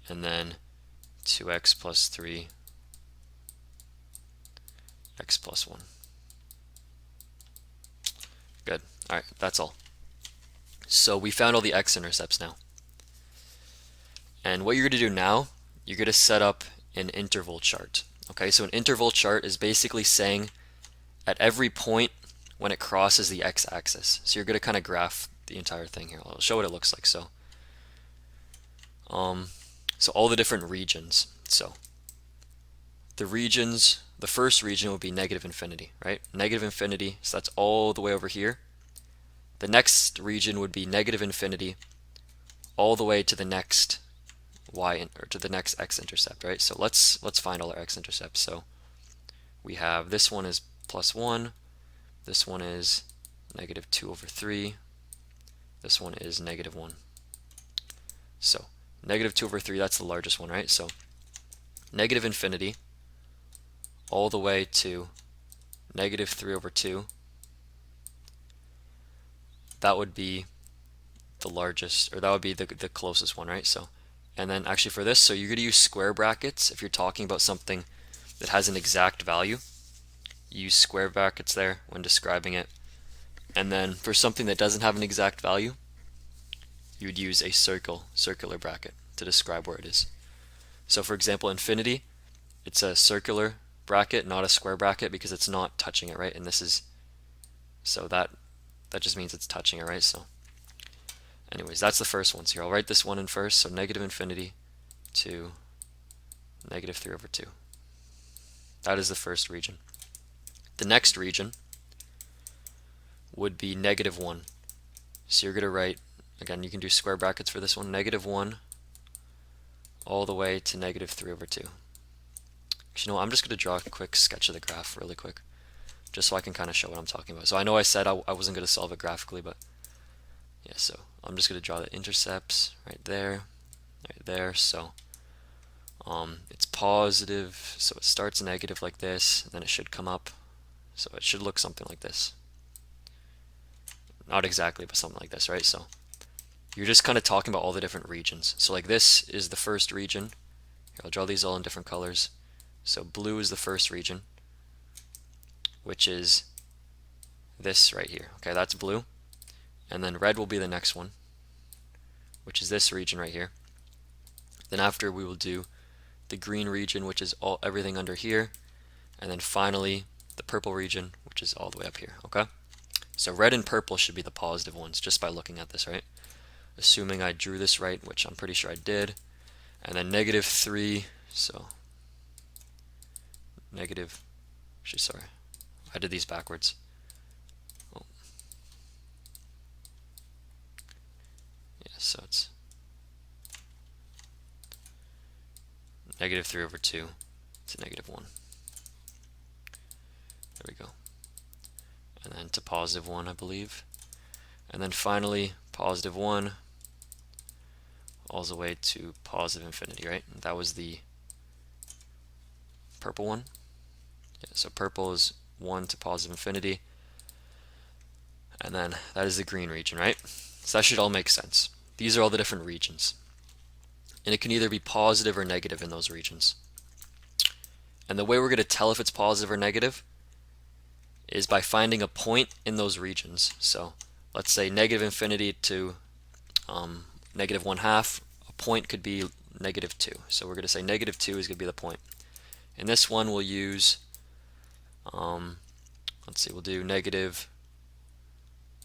S1: and then 2x plus 3, x plus 1. Good. All right, that's all. So we found all the x-intercepts now. And what you're going to do now, you're going to set up an interval chart. Okay, so an interval chart is basically saying at every point when it crosses the x-axis. So you're going to kind of graph the entire thing here. I'll show what it looks like. So all the different regions. So the regions, the first region would be negative infinity, right? Negative infinity, so that's all the way over here. The next region would be negative infinity all the way to the next or to the next x-intercept, right? So let's find all our x-intercepts. So we have this one is plus 1, this one is negative 2 over 3, this one is negative 1. So negative 2 over 3, that's the largest one, right? So negative infinity all the way to negative 3 over 2, that would be the largest, or that would be the closest one, right? So, and then actually for this, so you're going to use square brackets if you're talking about something that has an exact value. You use square brackets there when describing it. And then for something that doesn't have an exact value, you would use a circular bracket to describe where it is. So for example, infinity, it's a circular bracket, not a square bracket, because it's not touching it, right? And this is, so that just means it's touching it, right? So anyways, that's the first one. So here, I'll write this one in first. So negative infinity to negative 3 over 2. That is the first region. The next region would be negative 1. So you're going to write, again, you can do square brackets for this one, negative 1 all the way to negative 3 over 2. Actually, no, I'm just going to draw a quick sketch of the graph really quick, just so I can kind of show what I'm talking about. So I know I said I wasn't going to solve it graphically, but yeah, so I'm just going to draw the intercepts right there, right there. So it's positive, so it starts negative like this, and then it should come up. So it should look something like this. Not exactly, but something like this, right? So you're just kind of talking about all the different regions. So like this is the first region. Here, I'll draw these all in different colors. So blue is the first region, which is this right here. Okay, that's blue. And then red will be the next one, which is this region right here. Then after we will do the green region, which is everything under here. And then finally the purple region, which is all the way up here. Okay, so red and purple should be the positive ones just by looking at this, right? Assuming I drew this right, which I'm pretty sure I did. And then negative 3, so negative, actually sorry, I did these backwards. Oh. Yeah, negative 3 over 2 to negative 1. There we go. And then to positive 1, I believe. And then finally, positive 1 all the way to positive infinity, right? That was the purple one. Yeah, so purple is 1 to positive infinity. And then that is the green region, right? So that should all make sense. These are all the different regions. And it can either be positive or negative in those regions. And the way we're going to tell if it's positive or negative is by finding a point in those regions. So let's say negative infinity to negative 1/2, a point could be negative 2. So we're going to say negative 2 is going to be the point. In this one we'll use, let's see, we'll do negative,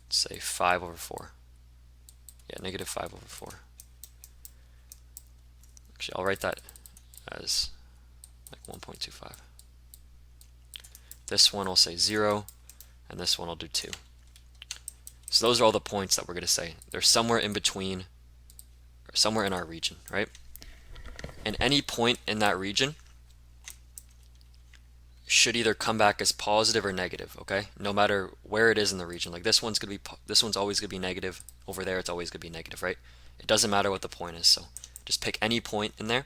S1: let's say 5 over 4. Yeah, negative 5 over 4. Actually, I'll write that as like 1.25. This one I'll say 0, and this one I'll do 2. So those are all the points that we're going to say. They're somewhere in between, or somewhere in our region, right? And any point in that region should either come back as positive or negative, okay? No matter where it is in the region. Like this one's always going to be negative. Over there it's always going to be negative, right? It doesn't matter what the point is. So just pick any point in there.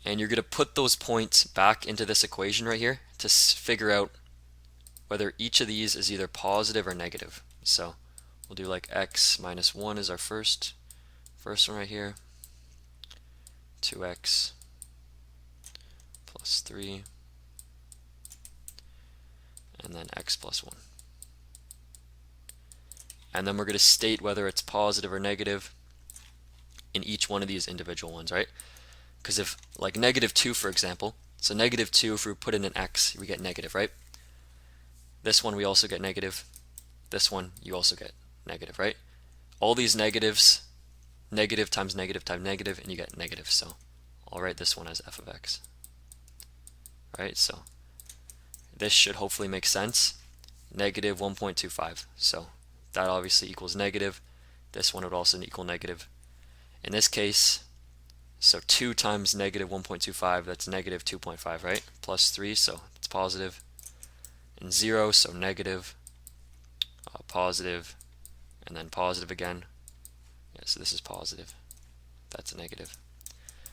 S1: And you're going to put those points back into this equation right here to figure out whether each of these is either positive or negative. So we'll do like x minus 1 is our first one right here. 2x plus 3. And then x plus 1. And then we're going to state whether it's positive or negative in each one of these individual ones, right? Because if, like negative 2 for example, so negative 2, if we put in an x, we get negative, right? This one we also get negative. This one you also get negative, right? All these negatives, negative times negative times negative, and you get negative. So I'll write this one as f of x. Right, so this should hopefully make sense. Negative 1.25. So that obviously equals negative. This one would also equal negative. In this case, so 2 times negative 1.25, that's negative 2.5, right? Plus 3, so it's positive. And 0, so negative, positive, and then positive again. Yeah, so this is positive. That's a negative.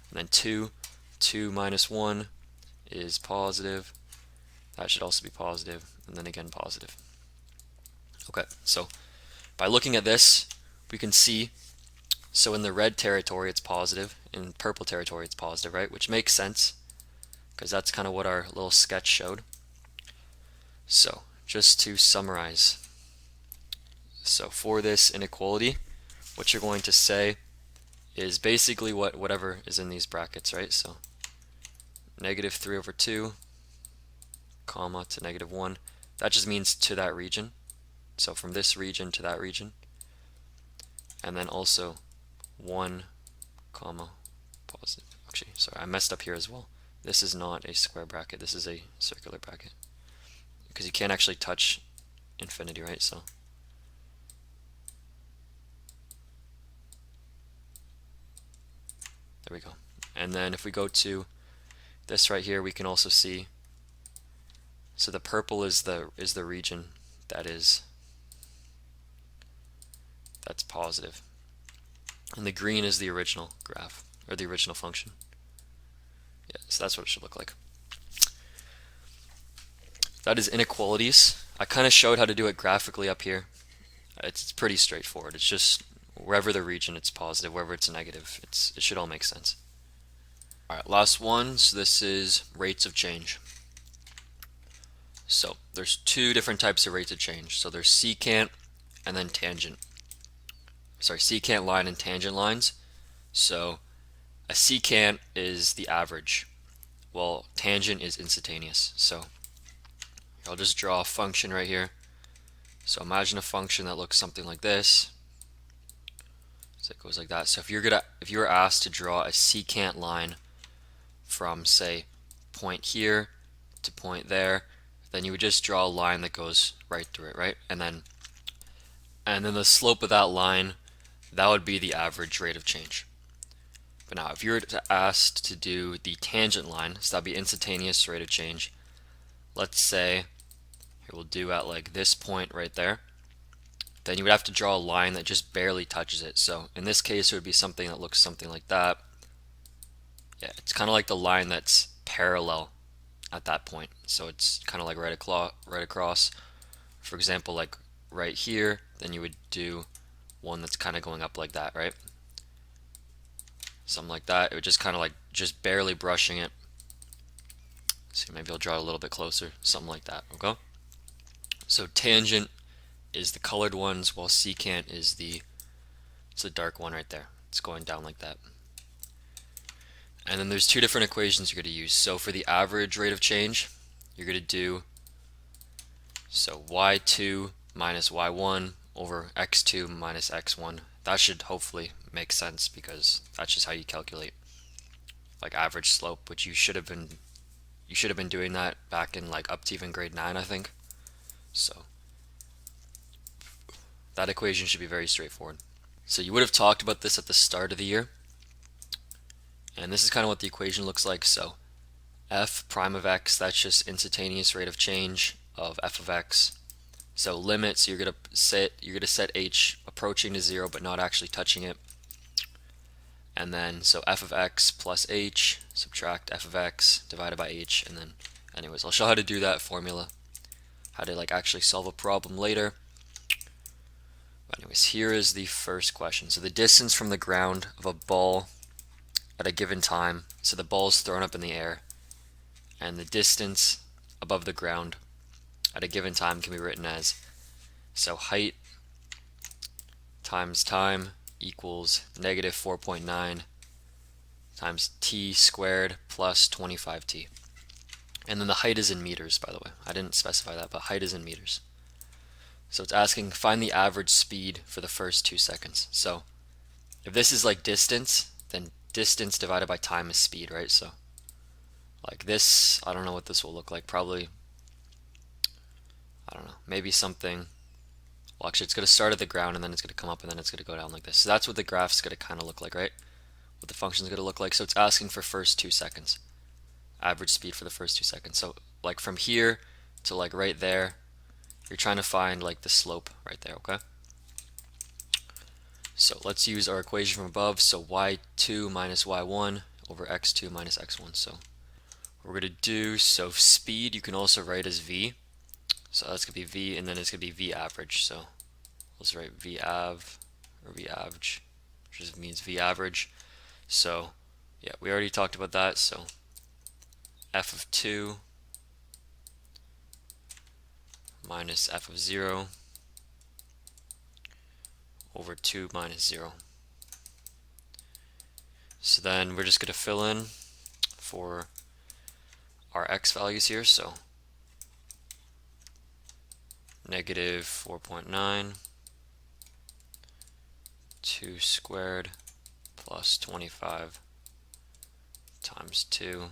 S1: And then 2 minus 1 is positive. That should also be positive, and then again positive. Okay, so by looking at this, we can see, so in the red territory it's positive, in purple territory it's positive, right? Which makes sense, because that's kind of what our little sketch showed. So just to summarize, so for this inequality, what you're going to say is basically whatever is in these brackets, right? So negative 3 over 2, comma, to negative 1. That just means to that region. So from this region to that region. And then also 1, comma, positive. Actually, sorry, I messed up here as well. This is not a square bracket. This is a circular bracket. Because you can't actually touch infinity, right? So there we go. And then if we go to this right here, we can also see, so the purple is the region that's positive. And the green is the original graph, or the original function. Yeah, so that's what it should look like. That is inequalities. I kind of showed how to do it graphically up here. It's pretty straightforward. It's just wherever the region it's positive, wherever it's negative, it should all make sense. Alright, last one. So this is rates of change. So there's two different types of rates of change. So there's secant and then tangent. Sorry, secant line and tangent lines. So a secant is the average, while tangent is instantaneous. So I'll just draw a function right here. So imagine a function that looks something like this. So it goes like that. So if you were asked to draw a secant line from, say, point here to point there, then you would just draw a line that goes right through it, right? And then the slope of that line, that would be the average rate of change. But now if you were asked to do the tangent line, so that'd be instantaneous rate of change. Let's say, here we'll do at like this point right there. Then you would have to draw a line that just barely touches it. So in this case, it would be something that looks something like that. Yeah, it's kind of like the line that's parallel at that point. So it's kind of like right across. For example, like right here, then you would do one that's kind of going up like that, right? Something like that. It would just kind of like just barely brushing it. So maybe I'll draw it a little bit closer, something like that, okay? So tangent is the colored ones, while secant is it's the dark one right there. It's going down like that. And then there's two different equations you're going to use. So for the average rate of change, you're going to do y2 minus y1 over x2 minus x1. That should hopefully make sense because that's just how you calculate like average slope, which you should have been doing that back in like up to even grade 9, I think. So that equation should be very straightforward. So you would have talked about this at the start of the year. And this is kind of what the equation looks like. So f prime of x, that's just instantaneous rate of change of f of x. So limit, so you're gonna set h approaching to 0 but not actually touching it. And then so f of x plus h, subtract f of x divided by h, and then anyways, I'll show how to do that formula, how to like actually solve a problem later. But anyways, here is the first question. So the distance from the ground of a ball at a given time, so the ball is thrown up in the air, and the distance above the ground at a given time can be written as, so height times time equals negative 4.9 times t squared plus 25t. And then the height is in meters, by the way. I didn't specify that, but height is in meters. So it's asking, find the average speed for the first 2 seconds. So if this is like distance, then distance divided by time is speed, right? So like this, I don't know what this will look like. Probably, I don't know, maybe something. Well, actually, it's going to start at the ground, and then it's going to come up, and then it's going to go down like this. So that's what the graph's going to kind of look like, right? What the function's going to look like. So it's asking for first 2 seconds. Average speed for the first 2 seconds. So like from here to like right there, you're trying to find like the slope right there, okay? So let's use our equation from above. So y2 minus y1 over x2 minus x1. So what we're going to do, so speed you can also write as v. So that's going to be v, and then it's going to be v average. So let's write v av, or v average, which just means v average. So yeah, we already talked about that. So f of 2 minus f of 0 over 2 minus 0. So then we're just going to fill in for our x values here. So negative 4.9, 2 squared plus 25 times 2.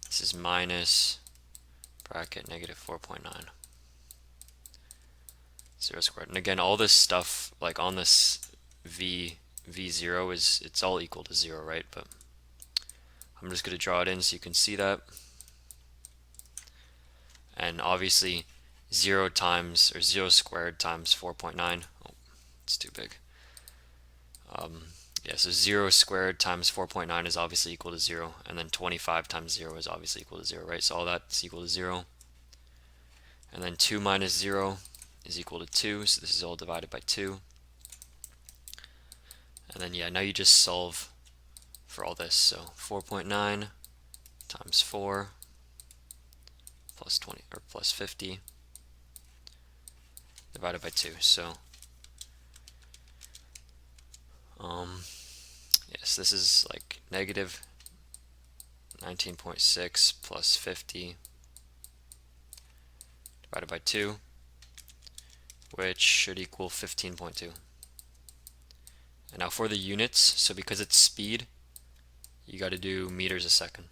S1: This is minus bracket negative 4.9. 0 squared. And again, all this stuff, like on this v0 it's all equal to 0, right? But I'm just going to draw it in so you can see that. And obviously 0 times, or 0 squared times 4.9, oh, it's too big. Yeah, so 0 squared times 4.9 is obviously equal to 0, and then 25 times 0 is obviously equal to 0, right? So all that's equal to 0. And then 2 minus 0 is equal to 2, so this is all divided by 2. And then yeah, now you just solve for all this. So 4.9 times 4 plus 20, or plus 50 divided by 2. So yes, this is like negative 19.6 plus 50 divided by 2, which should equal 15.2. And now for the units, so because it's speed, you got to do meters a second,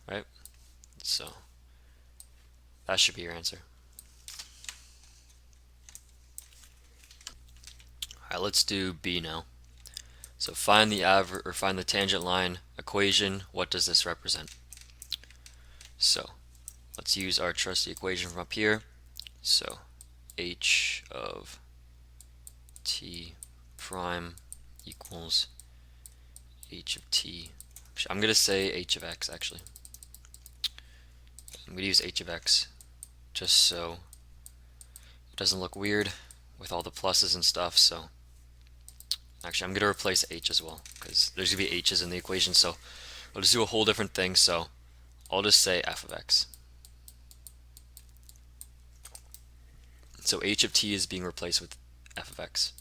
S1: right? So that should be your answer. Alright, let's do B now. So find the average or find the tangent line equation. What does this represent? So let's use our trusty equation from up here. So h of t prime equals h of t. I'm going to say h of x actually. I'm going to use h of x just so it doesn't look weird with all the pluses and stuff. So actually I'm going to replace h as well because there's going to be h's in the equation. So I'll just do a whole different thing. So I'll just say f of x. So h of t is being replaced with f of x.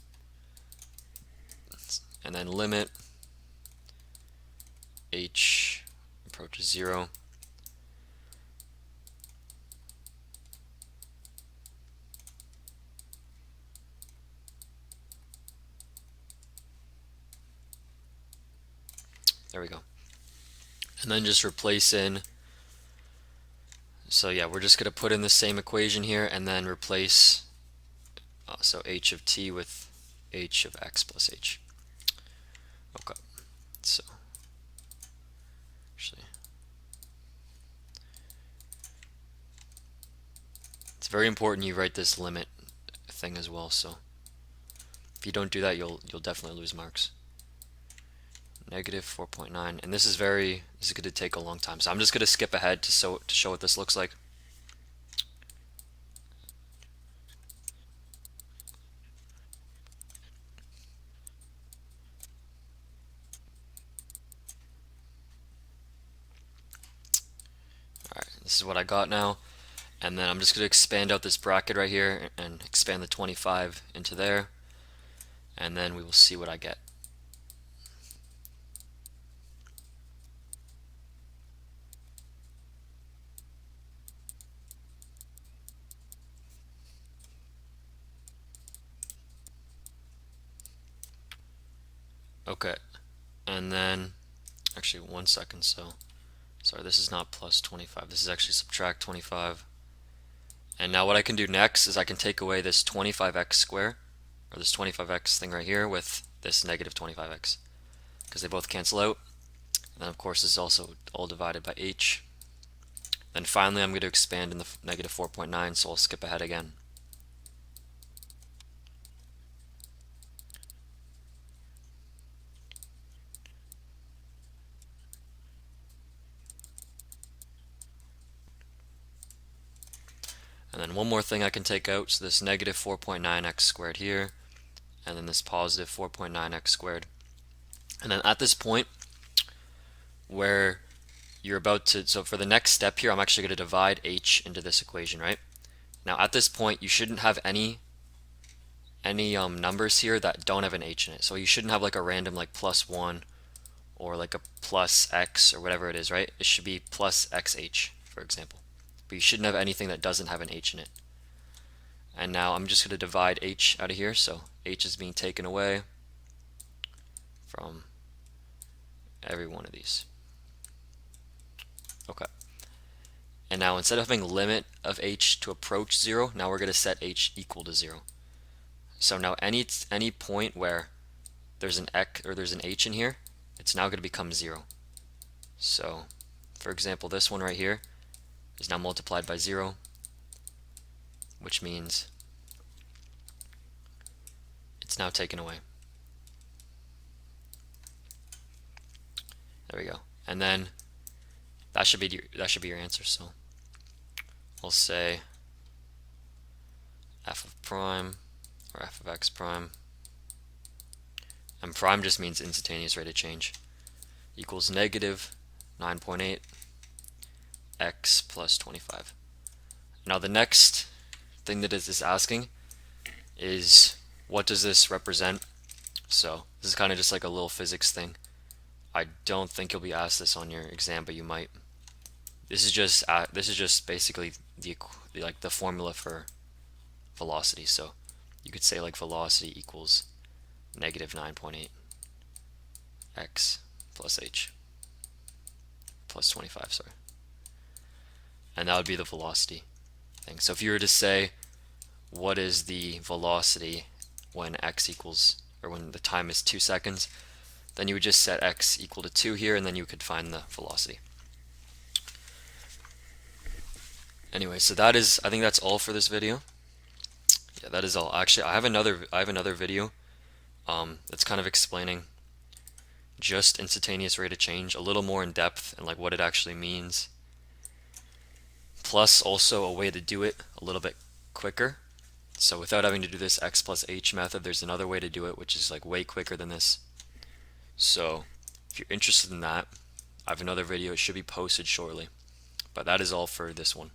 S1: And then limit h approaches 0. There we go. And then just replace in. So yeah, we're just going to put in the same equation here and then replace so h of t with h of x plus h. Okay, so actually it's very important you write this limit thing as well. So if you don't do that, you'll definitely lose marks. Negative 4.9, and this is going to take a long time. So I'm just going to skip ahead to show what this looks like. Alright, this is what I got now. And then I'm just going to expand out this bracket right here and expand the 25 into there. And then we will see what I get. Okay, and then actually 1 second. So sorry, this is not plus 25. This is actually subtract 25. And now what I can do next is I can take away this 25x squared, or this 25x thing right here, with this negative 25x, because they both cancel out. And then of course this is also all divided by h. Then finally I'm going to expand in the negative 4.9, so I'll skip ahead again. And then one more thing I can take out, so this negative 4.9x squared here, and then this positive 4.9x squared. And then at this point where you're about to, so for the next step here, I'm actually going to divide h into this equation, right? Now at this point, you shouldn't have any numbers here that don't have an h in it. So you shouldn't have like a random like +1 or like a plus x or whatever it is, right? It should be plus xh, for example. But you shouldn't have anything that doesn't have an h in it. And now I'm just going to divide h out of here, so h is being taken away from every one of these. Okay. And now instead of having limit of h to approach 0, now we're going to set h equal to 0. So now any point where there's an x or there's an h in here, it's now going to become 0. So for example, this one right here is now multiplied by 0, which means it's now taken away. There we go. And then that should be your answer. So we'll say f of prime or f of x prime, and prime just means instantaneous rate of change, equals negative 9.8 x plus 25. Now the next thing that is asking is, what does this represent? So this is kind of just like a little physics thing. I don't think you'll be asked this on your exam, but you might. This is just basically the formula for velocity. So you could say like velocity equals negative 9.8 x plus h plus 25, sorry. And that would be the velocity thing. So if you were to say, what is the velocity when x equals, or when the time is 2 seconds, then you would just set x equal to 2 here, and then you could find the velocity. Anyway, so that is, I think that's all for this video. Yeah, that is all. Actually, I have another video that's kind of explaining just instantaneous rate of change a little more in depth and like what it actually means. Plus also a way to do it a little bit quicker. So without having to do this x plus h method, there's another way to do it which is like way quicker than this. So if you're interested in that, I have another video. It should be posted shortly. But that is all for this one.